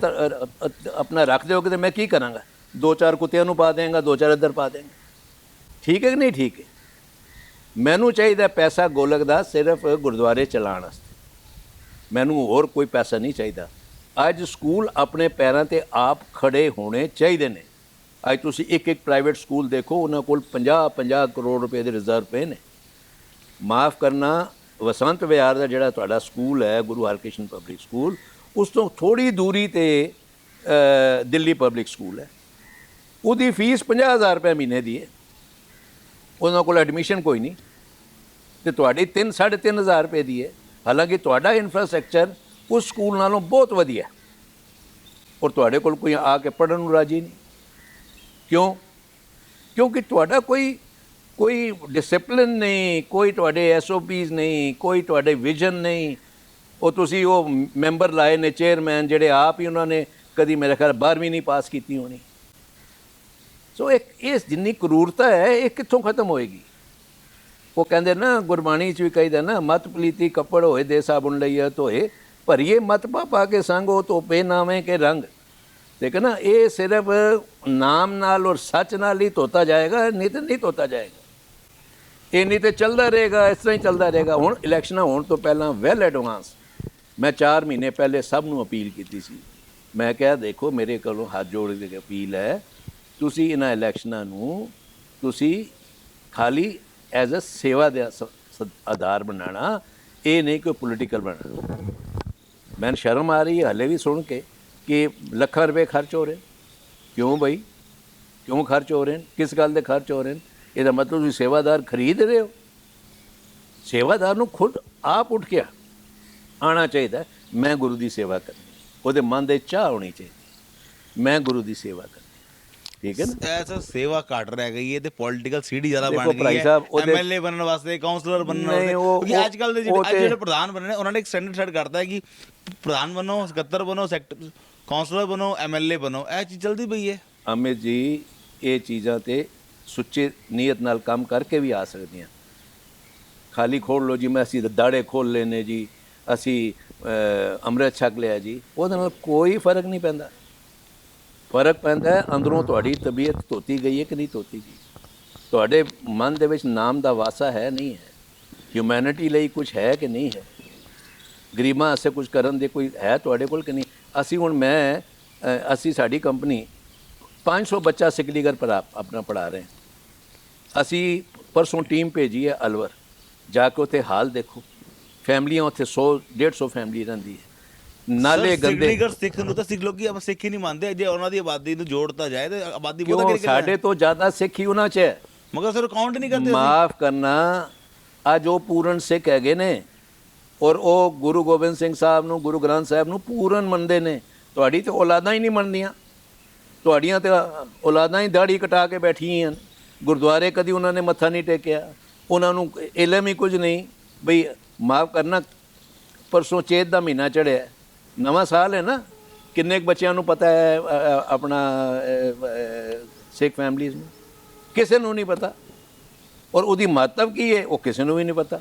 ਆਪਣਾ ਰੱਖ ਦਿਓਗੇ ਤੇ ਮੈਂ ਕੀ ਕਰਾਂਗਾ? 2-4 ਕੁੱਤਿਆਂ ਨੂੰ ਪਾ ਦੇਵਾਂਗਾ, 2-4 ਇੱਧਰ ਪਾ ਦੇਵਾਂਗਾ। ਠੀਕ ਹੈ ਕਿ ਨਹੀਂ ਠੀਕ ਹੈ? ਮੈਨੂੰ ਚਾਹੀਦਾ ਪੈਸਾ ਗੋਲਕ ਦਾ ਸਿਰਫ ਗੁਰਦੁਆਰੇ ਚਲਾਉਣ ਵਾਸਤੇ, ਮੈਨੂੰ ਹੋਰ ਕੋਈ ਪੈਸਾ ਨਹੀਂ ਚਾਹੀਦਾ। ਅੱਜ ਸਕੂਲ ਆਪਣੇ ਪੈਰਾਂ 'ਤੇ ਆਪ ਖੜੇ ਹੋਣੇ ਚਾਹੀਦੇ ਨੇ। ਅੱਜ ਤੁਸੀਂ ਇੱਕ ਪ੍ਰਾਈਵੇਟ ਸਕੂਲ ਦੇਖੋ, ਉਹਨਾਂ ਕੋਲ 50 ਕਰੋੜ ਰੁਪਏ ਦੇ ਰਿਜ਼ਰਵ ਪਏ ਨੇ। ਮਾਫ ਕਰਨਾ, ਵਸੰਤ ਵਿਹਾਰ ਦਾ ਜਿਹੜਾ ਤੁਹਾਡਾ ਸਕੂਲ ਹੈ, ਗੁਰੂ ਹਰਕ੍ਰਿਸ਼ਨ ਪਬਲਿਕ ਸਕੂਲ, ਉਸ ਤੋਂ ਥੋੜ੍ਹੀ ਦੂਰੀ 'ਤੇ ਦਿੱਲੀ ਪਬਲਿਕ ਸਕੂਲ ਹੈ। ਉਹਦੀ ਫੀਸ 50,000 ਰੁਪਏ ਮਹੀਨੇ ਦੀ ਹੈ, ਉਹਨਾਂ ਕੋਲ ਐਡਮਿਸ਼ਨ ਕੋਈ ਨਹੀਂ, ਤੇ ਤੁਹਾਡੀ 3-3.5 ਰੁਪਏ ਦੀ ਹੈ। ਹਾਲਾਂਕਿ ਤੁਹਾਡਾ ਇਨਫਰਾਸਟ੍ਰਕਚਰ ਉਸ ਸਕੂਲ ਨਾਲੋਂ ਬਹੁਤ ਵਧੀਆ, ਔਰ ਤੁਹਾਡੇ ਕੋਲ ਕੋਈ ਆ ਕੇ ਪੜ੍ਹਨ ਨੂੰ ਰਾਜੀ ਨਹੀਂ। ਕਿਉਂ? ਕਿਉਂਕਿ ਤੁਹਾਡਾ ਕੋਈ ਡਿਸਪਲਿਨ ਨਹੀਂ, ਕੋਈ ਤੁਹਾਡੇ SOPs ਨਹੀਂ, ਕੋਈ ਤੁਹਾਡੇ ਵਿਜ਼ਨ ਨਹੀਂ। ਉਹ ਤੁਸੀਂ ਉਹ ਮੈਂਬਰ ਲਾਏ ਨੇ ਚੇਅਰਮੈਨ, ਜਿਹੜੇ ਆਪ ਹੀ ਉਹਨਾਂ ਨੇ ਕਦੀ ਮੇਰੇ ਖਿਆਲ 12ਵੀਂ ਨਹੀਂ ਪਾਸ ਕੀਤੀ ਹੋਣੀ। ਸੋ ਇਸ ਜਿੰਨੀ ਕਰੂਰਤਾ ਹੈ, ਇਹ ਕਿੱਥੋਂ ਖਤਮ ਹੋਏਗੀ? ਉਹ ਕਹਿੰਦੇ ਨਾ, ਗੁਰਬਾਣੀ 'ਚ ਵੀ ਕਹੀਦਾ ਨਾ, ਮਤ ਪਲੀਤੀ ਕੱਪੜ ਹੋਏ ਦੇ ਸਾਬੁਣ ਲਈਆ ਧੋਏ, ਭਰੀਏ ਮਤ ਪਾ ਕੇ ਸੰਗ ਉਹ ਧੋਪੇ ਨਾਵੇਂ ਕੇ ਰੰਗ। ਠੀਕ ਹੈ ਨਾ, ਇਹ ਸਿਰਫ ਨਾਮ ਨਾਲ ਔਰ ਸੱਚ ਨਾਲ ਹੀ ਧੋਤਾ ਜਾਏਗਾ, ਨਹੀਂ ਤਾਂ ਨਹੀਂ ਧੋਤਾ ਜਾਏਗਾ। ਇਹ ਨਹੀਂ ਤਾਂ ਚੱਲਦਾ ਰਹੇਗਾ, ਇਸ ਤਰ੍ਹਾਂ ਹੀ ਚੱਲਦਾ ਰਹੇਗਾ। ਹੁਣ ਇਲੈਕਸ਼ਨਾਂ ਹੋਣ ਤੋਂ ਪਹਿਲਾਂ ਵੈਲ ਐਡਵਾਂਸ ਮੈਂ 4 ਮਹੀਨੇ ਪਹਿਲੇ ਸਭ ਨੂੰ ਅਪੀਲ ਕੀਤੀ ਸੀ। ਮੈਂ ਕਿਹਾ ਦੇਖੋ, ਮੇਰੇ ਕੋਲੋਂ ਹੱਥ ਜੋੜ ਕੇ ਅਪੀਲ ਹੈ, ਤੁਸੀਂ ਇਹਨਾਂ ਇਲੈਕਸ਼ਨਾਂ ਨੂੰ ਤੁਸੀਂ ਖਾਲੀ ਐਜ਼ ਅ ਸੇਵਾ ਦੇ ਆਧਾਰ ਬਣਾਉਣਾ, ਇਹ ਨਹੀਂ ਕੋਈ ਪੋਲੀਟੀਕਲ ਬਣਾਉਣਾ। ਮੈਨੂੰ ਸ਼ਰਮ ਆ ਰਹੀ ਹੈ ਹਾਲੇ ਵੀ ਸੁਣ ਕੇ ਕਿ ਲੱਖਾਂ ਰੁਪਏ ਖਰਚ ਹੋ ਰਹੇ। ਕਿਉਂ ਬਈ? ਕਿਉਂ ਖਰਚ ਹੋ ਰਹੇ ਨੇ? ਕਿਸ ਗੱਲ ਦੇ ਖਰਚ ਹੋ ਰਹੇ ਨੇ? ਇਹਦਾ ਮਤਲਬ ਤੁਸੀਂ ਸੇਵਾਦਾਰ ਖਰੀਦ ਰਹੇ ਹੋ। ਸੇਵਾਦਾਰ ਨੂੰ ਖੁਦ ਆਪ ਉੱਠ ਕੇ ਆਉਣਾ ਚਾਹੀਦਾ, ਮੈਂ ਗੁਰੂ ਦੀ ਸੇਵਾ ਕਰਨੀ, ਉਹਦੇ ਮਨ ਦੇ ਚਾਹ ਹੋਣੀ ਚਾਹੀਦੀ, ਮੈਂ ਗੁਰੂ ਦੀ ਸੇਵਾ ਕਰਨੀ। ਠੀਕ ਹੈ ਨਾ? ਐਸਾ ਸੇਵਾ ਘੱਟ ਰਹਿ ਗਈ ਹੈ ਤੇ ਪੋਲੀਟੀਕਲ ਸੀਡੀ ਜ਼ਿਆਦਾ ਬਣ ਦੇਖੋ ਗਈ ਭਾਈ ਹੈ। ਸਾਹਿਬ, MLA ਬਣਨ ਵਾਸਤੇ, ਕਾਉਂਸਲਰ ਬਣਨ ਵਾਸਤੇ, ਕਿਉਂਕਿ ਅੱਜ ਕੱਲ੍ਹ ਦੇ ਜਿਹੜੇ ਪ੍ਰਧਾਨ ਬਣੇ ਨੇ, ਉਹਨਾਂ ਨੇ ਇੱਕ ਸਟੈਂਡਰਡ ਸੈੱਟ ਕਰਤਾ ਹੈ ਕਿ ਪ੍ਰਧਾਨ ਬਣੋ, ਸਕੱਤਰ ਬਣੋ, ਕਾਉਂਸਲਰ ਬਣੋ, MLA ਬਣੋ। ਇਹ ਚੀਜ਼ ਚੱਲਦੀ ਪਈ ਹੈ। ਅਮਿਤ ਜੀ, ਇਹ ਚੀਜ਼ਾਂ ਤੇ ਸੁੱਚੇ ਨੀਅਤ ਨਾਲ ਕੰਮ ਕਰਕੇ ਵੀ ਆ ਸਕਦੀਆਂ। ਖਾਲੀ ਖੋਲ ਲਓ ਜੀ, ਮੈਂ ਅਸੀਂ ਦਾੜੇ ਖੋਲ ਲਏ ਨੇ ਜੀ, ਅਸੀਂ ਅੰਮ੍ਰਿਤ ਛਕ ਲਿਆ ਜੀ, ਉਹਦੇ ਨਾਲ ਕੋਈ ਫਰਕ ਨਹੀਂ ਪੈਂਦਾ। ਫਰਕ ਪੈਂਦਾ ਹੈ ਅੰਦਰੋਂ ਤੁਹਾਡੀ ਤਬੀਅਤ ਧੋਤੀ ਗਈ ਹੈ ਕਿ ਨਹੀਂ ਧੋਤੀ ਗਈ, ਤੁਹਾਡੇ ਮਨ ਦੇ ਵਿੱਚ ਨਾਮ ਦਾ ਵਾਸਾ ਹੈ ਨਹੀਂ ਹੈ, ਹਿਊਮੈਨਿਟੀ ਲਈ ਕੁਝ ਹੈ ਕਿ ਨਹੀਂ ਹੈ, ਗਰੀਬਾਂ ਵਾਸਤੇ ਕੁਝ ਕਰਨ ਦੇ ਕੋਈ ਹੈ ਤੁਹਾਡੇ ਕੋਲ ਕਿ ਨਹੀਂ। ਅਸੀਂ ਸਾਡੀ ਕੰਪਨੀ 500 ਬੱਚਾ ਸਿਕਲੀਗਰ ਪਰ ਆਪਣਾ ਪੜ੍ਹਾ ਰਹੇ ਹਾਂ। ਅਸੀਂ ਪਰਸੋਂ ਟੀਮ ਭੇਜੀ ਹੈ ਅਲਵਰ, ਜਾ ਕੇ ਉੱਥੇ ਹਾਲ ਦੇਖੋ। ਫੈਮਲੀਆਂ ਉੱਥੇ 100-150 ਫੈਮਲੀ ਰਹਿੰਦੀ ਹੈ। ਨਾਲੇ ਗੰਦੇ ਸਿੱਖ ਨੂੰ ਤਾਂ ਸਿੱਖ ਲੋਕੀ ਸਿੱਖ ਹੀ ਨਹੀਂ ਮੰਨਦੇ। ਜੇ ਉਹਨਾਂ ਦੀ ਆਬਾਦੀ ਨੂੰ ਜੋੜਤਾ ਜਾਏ ਤਾਂ ਆਬਾਦੀ ਬਹੁਤ ਬਹੁਤ ਸਾਡੇ ਤੋਂ ਜ਼ਿਆਦਾ ਸਿੱਖ ਹੀ ਉਹਨਾਂ 'ਚ ਹੈ, ਮਗਰ ਸਰ ਕਾਊਂਟ ਨਹੀਂ ਕਰਦੇ। ਮਾਫ ਕਰਨਾ, ਅੱਜ ਉਹ ਪੂਰਨ ਸਿੱਖ ਹੈਗੇ ਨੇ, ਔਰ ਉਹ ਗੁਰੂ ਗੋਬਿੰਦ ਸਿੰਘ ਸਾਹਿਬ ਨੂੰ, ਗੁਰੂ ਗ੍ਰੰਥ ਸਾਹਿਬ ਨੂੰ ਪੂਰਨ ਮੰਨਦੇ ਨੇ। ਤੁਹਾਡੀ ਤੇ ਔਲਾਦਾਂ ਹੀ ਨਹੀਂ ਮੰਨਦੀਆਂ, ਤੁਹਾਡੀਆਂ ਤੇ ਔਲਾਦਾਂ ਹੀ ਦਾੜੀ ਕਟਾ ਕੇ ਬੈਠੀਆਂ ਹਨ। ਗੁਰਦੁਆਰੇ ਕਦੀ ਉਹਨਾਂ ਨੇ ਮੱਥਾ ਨਹੀਂ ਟੇਕਿਆ, ਉਹਨਾਂ ਨੂੰ ਇਲਮ ਹੀ ਕੁਝ ਨਹੀਂ। ਬਈ ਮਾਫ ਕਰਨਾ, ਪਰਸੋਂ ਚੇਤ ਦਾ ਮਹੀਨਾ ਚੜ੍ਹਿਆ, ਨਵਾਂ ਸਾਲ ਹੈ ਨਾ, ਕਿੰਨੇ ਕੁ ਬੱਚਿਆਂ ਨੂੰ ਪਤਾ ਹੈ ਆਪਣਾ ਸਿੱਖ ਫੈਮਲੀਜ਼ ਨੂੰ? ਕਿਸੇ ਨੂੰ ਨਹੀਂ ਪਤਾ। ਔਰ ਉਹਦੀ ਮਹੱਤਵ ਕੀ ਹੈ ਉਹ ਕਿਸੇ ਨੂੰ ਵੀ ਨਹੀਂ ਪਤਾ।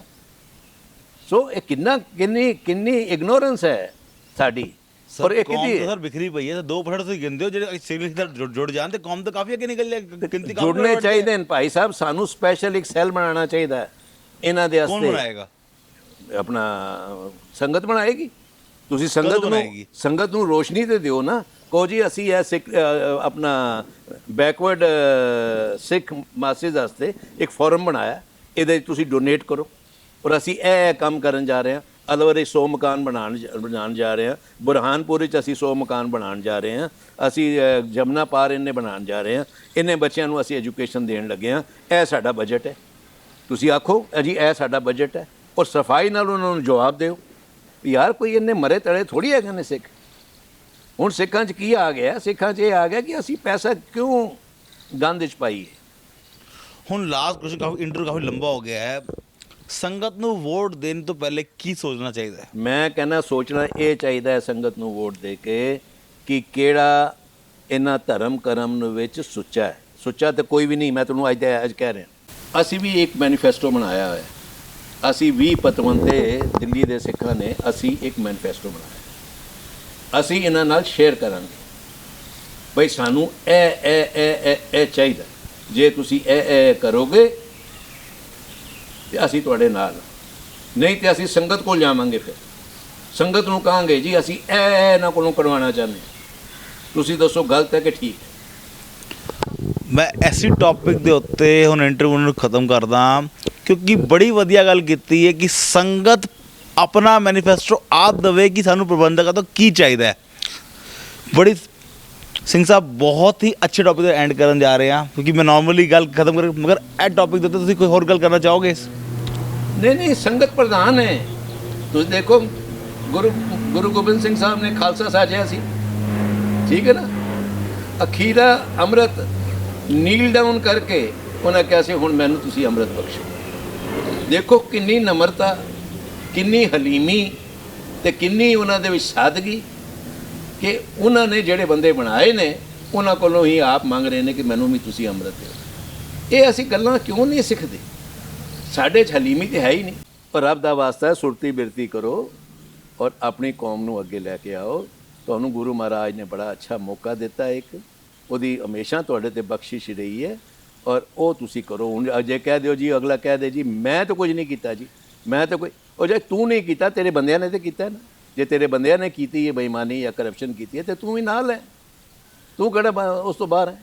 ਸੋ ਇਹ ਕਿੰਨੀ ਇਗਨੋਰੈਂਸ ਹੈ ਸਾਡੀ। ਔਰ ਇਹ ਕਿਹਦੀ ਸਰ ਬਿਖਰੀ ਪਈ ਹੈ। 2% ਤੁਸੀਂ ਗਿਣਦੇ ਹੋ ਜਿਹੜੇ ਸਿੱਖ ਜੁੜ ਜਾਣ ਤੇ ਕੌਮ ਤਾਂ ਕਾਫੀ ਅੱਗੇ ਨਿਕਲ ਜਾਏ। ਗਿਣਤੀ ਜੁੜਨੇ ਚਾਹੀਦੇ ਨੇ ਭਾਈ ਸਾਹਿਬ। ਸਾਨੂੰ ਸਪੈਸ਼ਲ ਇੱਕ ਸੈੱਲ ਬਣਾਉਣਾ ਚਾਹੀਦਾ ਇਹਨਾਂ ਦੇ ਵਾਸਤੇ। ਕੌਣ ਬਣਾਏਗਾ? ਆਪਣਾ ਸੰਗਤ ਬਣਾਏਗੀ। ਤੁਸੀਂ ਸੰਗਤ ਨੂੰ ਰੋਸ਼ਨੀ ਤੇ ਦਿਓ ਨਾ। ਕਹੋ ਜੀ ਅਸੀਂ ਇਹ ਸਿੱਖ ਆਪਣਾ ਬੈਕਵਰਡ ਸਿੱਖ ਮਾਸਿਸ ਵਾਸਤੇ ਇੱਕ ਫੋਰਮ ਬਣਾਇਆ, ਇਹਦੇ ਤੁਸੀਂ ਡੋਨੇਟ ਕਰੋ। ਔਰ ਅਸੀਂ ਇਹ ਕੰਮ ਕਰਨ ਜਾ ਰਹੇ ਹਾਂ। ਅਲਵਰ 100 ਮਕਾਨ ਬਣਾਉਣ ਜਾ ਰਹੇ ਹਾਂ। ਬੁਰਹਾਨਪੁਰ 'ਚ ਅਸੀਂ 100 ਮਕਾਨ ਬਣਾਉਣ ਜਾ ਰਹੇ ਹਾਂ। ਅਸੀਂ ਜਮਨਾ ਪਾਰ ਇੰਨੇ ਬਣਾਉਣ ਜਾ ਰਹੇ ਹਾਂ। ਇੰਨੇ ਬੱਚਿਆਂ ਨੂੰ ਅਸੀਂ ਐਜੂਕੇਸ਼ਨ ਦੇਣ ਲੱਗੇ ਹਾਂ। ਇਹ ਸਾਡਾ ਬਜਟ ਹੈ। ਤੁਸੀਂ ਆਖੋ ਜੀ ਇਹ ਸਾਡਾ ਬਜਟ ਹੈ, ਔਰ ਸਫਾਈ ਨਾਲ ਉਹਨਾਂ ਨੂੰ ਜਵਾਬ ਦਿਓ। ਯਾਰ ਕੋਈ ਇੰਨੇ ਮਰੇ ਤਲੇ ਥੋੜ੍ਹੀ ਹੈਗੇ ਨੇ ਸਿੱਖ। ਹੁਣ ਸਿੱਖਾਂ 'ਚ ਕੀ ਆ ਗਿਆ? ਸਿੱਖਾਂ 'ਚ ਇਹ ਆ ਗਿਆ ਕਿ ਅਸੀਂ ਪੈਸਾ ਕਿਉਂ ਗੰਦ 'ਚ ਪਾਈਏ। ਹੁਣ ਲਾਸਟ ਕੁਐਸਚਨ, ਇੰਟਰਵਿਊ ਕਾਫੀ ਲੰਬਾ ਹੋ ਗਿਆ ਹੈ। ਸੰਗਤ ਨੂੰ ਵੋਟ ਦੇਣ ਤੋਂ ਪਹਿਲੇ ਕੀ ਸੋਚਣਾ ਚਾਹੀਦਾ ਹੈ? ਮੈਂ ਕਹਿੰਦਾ ਸੋਚਣਾ ਇਹ ਚਾਹੀਦਾ ਹੈ ਸੰਗਤ ਨੂੰ ਵੋਟ ਦੇ ਕੇ ਕਿ ਕਿਹੜਾ ਇਹਨਾਂ ਧਰਮ ਕਰਮ ਵਿੱਚ ਸੁੱਚਾ ਹੈ। ਸੁੱਚਾ ਤਾਂ ਕੋਈ ਵੀ ਨਹੀਂ। ਮੈਂ ਤੁਹਾਨੂੰ ਅੱਜ ਕਹਿ ਰਿਹਾ, ਅਸੀਂ ਵੀ ਇੱਕ ਮੈਨੀਫੈਸਟੋ ਬਣਾਇਆ ਹੋਇਆ ਅਸੀਂ 20 ਪਤਵੰਤੇ ਦਿੱਲੀ ਦੇ ਸਿੱਖਾਂ ਨੇ ਅਸੀਂ ਇੱਕ ਮੈਨੀਫੈਸਟੋ ਬਣਾਇਆ, ਅਸੀਂ ਇਹਨਾਂ ਨਾਲ ਸ਼ੇਅਰ ਕਰਾਂਗੇ ਬਈ ਸਾਨੂੰ ਇਹ ਚਾਹੀਦਾ, ਜੇ ਤੁਸੀਂ ਇਹ ਕਰੋਗੇ ਤੇ ਅਸੀਂ ਤੁਹਾਡੇ ਨਾਲ, ਨਹੀਂ ਤੇ ਅਸੀਂ ਸੰਗਤ ਕੋਲ ਜਾਵਾਂਗੇ, ਫਿਰ ਸੰਗਤ ਨੂੰ ਕਹਾਂਗੇ ਜੀ ਅਸੀਂ ਇਹ ਇਹਨਾਂ ਕੋਲੋਂ ਕਰਵਾਉਣਾ ਚਾਹੁੰਦੇ ਹਾਂ, ਤੁਸੀਂ ਦੱਸੋ ਗਲਤ ਹੈ ਕਿ ਠੀਕ ਹੈ। ਮੈਂ ਐਸੀ ਟੌਪਿਕ ਦੇ ਉੱਤੇ ਹੁਣ ਇੰਟਰਵਿਊ ਨੂੰ ਖਤਮ ਕਰਦਾ, ਕਿਉਂਕਿ ਬੜੀ ਵਧੀਆ ਗੱਲ ਕੀਤੀ ਹੈ ਕਿ ਸੰਗਤ ਆਪਣਾ ਮੈਨੀਫੈਸਟੋ ਆਪ ਦੇਵੇ ਕਿ ਸਾਨੂੰ ਪ੍ਰਬੰਧਕਾਂ ਤੋਂ ਕੀ ਚਾਹੀਦਾ ਹੈ। ਬੜੀ ਸਿੰਘ ਸਾਹਿਬ ਬਹੁਤ ਹੀ ਅੱਛੇ ਟੌਪਿਕ ਤੇ ਐਂਡ ਕਰਨ ਜਾ ਰਹੇ ਹਾਂ, ਕਿਉਂਕਿ ਮੈਂ ਨਾਰਮਲੀ ਗੱਲ ਖਤਮ ਕਰ, ਮਗਰ ਇਹ ਟੌਪਿਕ ਦੇ ਉੱਤੇ ਤੁਸੀਂ ਕੋਈ ਹੋਰ ਗੱਲ ਕਰਨਾ ਚਾਹੋਗੇ? ਨਹੀਂ ਸੰਗਤ ਪ੍ਰਧਾਨ ਹੈ। ਤੁਸੀਂ ਦੇਖੋ ਗੁਰੂ ਗੋਬਿੰਦ ਸਿੰਘ ਸਾਹਿਬ ਨੇ ਖਾਲਸਾ ਸਾਜਿਆ ਸੀ, ਠੀਕ ਹੈ ਨਾ, ਅਖੀਰਾ ਅੰਮ੍ਰਿਤ ਨੀਲ ਡਾਊਨ ਕਰਕੇ ਉਹਨਾਂ ਕਿਹਾ ਸੀ ਹੁਣ ਮੈਨੂੰ ਤੁਸੀਂ ਅੰਮ੍ਰਿਤ ਬਖਸ਼ੋ। ਦੇਖੋ ਕਿੰਨੀ ਨਮਰਤਾ, ਕਿੰਨੀ ਹਲੀਮੀ ਤੇ ਕਿੰਨੀ ਉਹਨਾਂ ਦੇ ਵਿੱਚ ਸਾਦਗੀ, ਕਿ ਉਹਨਾਂ ਨੇ ਜਿਹੜੇ ਬੰਦੇ ਬਣਾਏ ਨੇ ਉਹਨਾਂ ਕੋਲੋਂ ਹੀ ਆਪ ਮੰਗ ਰਹੇ ਨੇ ਕਿ ਮੈਨੂੰ ਵੀ ਤੁਸੀਂ ਅੰਮ੍ਰਿਤ ਦਿਓ। ਇਹ ਅਸੀਂ ਗੱਲਾਂ ਕਿਉਂ ਨਹੀਂ ਸਿੱਖਦੇ? ਸਾਡੇ 'ਚ ਹਲੀਮੀ ਤੇ ਹੈ ਹੀ ਨਹੀਂ। ਪਰ ਰੱਬ ਦਾ ਵਾਸਤਾ ਸੁਰਤੀ ਬਿਰਤੀ ਕਰੋ ਔਰ ਆਪਣੀ ਕੌਮ ਨੂੰ ਅੱਗੇ ਲੈ ਕੇ ਆਓ। ਤੁਹਾਨੂੰ ਗੁਰੂ ਮਹਾਰਾਜ ਨੇ ਬੜਾ ਅੱਛਾ ਮੌਕਾ ਦਿੱਤਾ, ਇੱਕ ਉਹਦੀ ਹਮੇਸ਼ਾ ਤੁਹਾਡੇ ਤੇ ਬਖਸ਼ਿਸ਼ ਰਹੀ ਹੈ ਔਰ ਉਹ ਤੁਸੀਂ ਕਰੋ। ਹੁਣ ਅਜੇ ਕਹਿ ਦਿਓ ਜੀ, ਅਗਲਾ ਕਹਿ ਦੇ ਜੀ ਮੈਂ ਤਾਂ ਕੁਝ ਨਹੀਂ ਕੀਤਾ ਜੀ, ਮੈਂ ਤਾਂ ਕੋਈ, ਉਹ ਜੇ ਤੂੰ ਨਹੀਂ ਕੀਤਾ ਤੇਰੇ ਬੰਦਿਆਂ ਨੇ ਤਾਂ ਕੀਤਾ ਨਾ। ਜੇ ਤੇਰੇ ਬੰਦਿਆਂ ਨੇ ਕੀਤੀ ਹੈ ਬੇਈਮਾਨੀ ਜਾਂ ਕਰਪਸ਼ਨ ਕੀਤੀ ਹੈ ਤੇ ਤੂੰ ਵੀ ਨਾਲ ਹੈ, ਤੂੰ ਕਿਹੜਾ ਉਸ ਤੋਂ ਬਾਹਰ ਹੈ।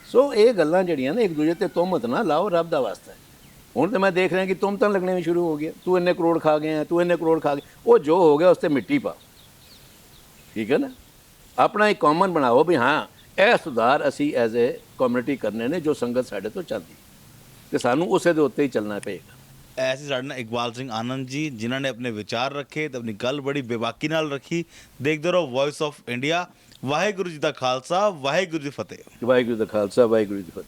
ਸੋ ਇਹ ਗੱਲਾਂ ਜਿਹੜੀਆਂ ਨੇ ਇੱਕ ਦੂਜੇ ਤੇ ਤੁਹਮਤ ਨਾ ਲਾਓ, ਰੱਬ ਦਾ ਵਾਸਤਾ ਹੈ। ਹੁਣ ਤਾਂ ਮੈਂ ਦੇਖ ਰਿਹਾ ਕਿ ਤੁਹਮਤਾਂ ਲੱਗਣੇ ਵੀ ਸ਼ੁਰੂ ਹੋ ਗਿਆ, ਤੂੰ ਇੰਨੇ ਕਰੋੜ ਖਾ ਗਿਆ, ਤੂੰ ਇੰਨੇ ਕਰੋੜ ਖਾ ਗਿਆ। ਉਹ ਜੋ ਹੋ ਗਿਆ ਉਸ 'ਤੇ ਮਿੱਟੀ ਪਾ, ਠੀਕ ਹੈ ਨਾ। ਆਪਣਾ ਇੱਕ ਕਾਮਨ ਬਣਾਓ ਵੀ ਹਾਂ ਇਹ ਸੁਧਾਰ ਅਸੀਂ ਐਜ਼ ਏ ਕਮਿਊਨਿਟੀ ਕਰਨੇ ਨੇ ਜੋ ਸੰਗਤ ਸਾਡੇ ਤੋਂ ਚਾਹੁੰਦੀ, ਤੇ ਸਾਨੂੰ ਉਸੇ ਦੇ ਉੱਤੇ ਹੀ ਚੱਲਣਾ ਪਏਗਾ। ਐਸੇ ਸਾਡੇ ਨਾਲ ਇਕਬਾਲ ਸਿੰਘ ਆਨੰਦ ਜੀ, ਜਿਨ੍ਹਾਂ ਨੇ ਆਪਣੇ ਵਿਚਾਰ ਰੱਖੇ ਤੇ ਆਪਣੀ ਗੱਲ ਬੜੀ ਬੇਬਾਕੀ ਨਾਲ ਰੱਖੀ। ਦੇਖਦੇ ਰਹੋ voice of India. Waheguru ji the Khalsa, Waheguru ji the Fateh. Waheguru ji the Khalsa, Waheguru ji the Fateh.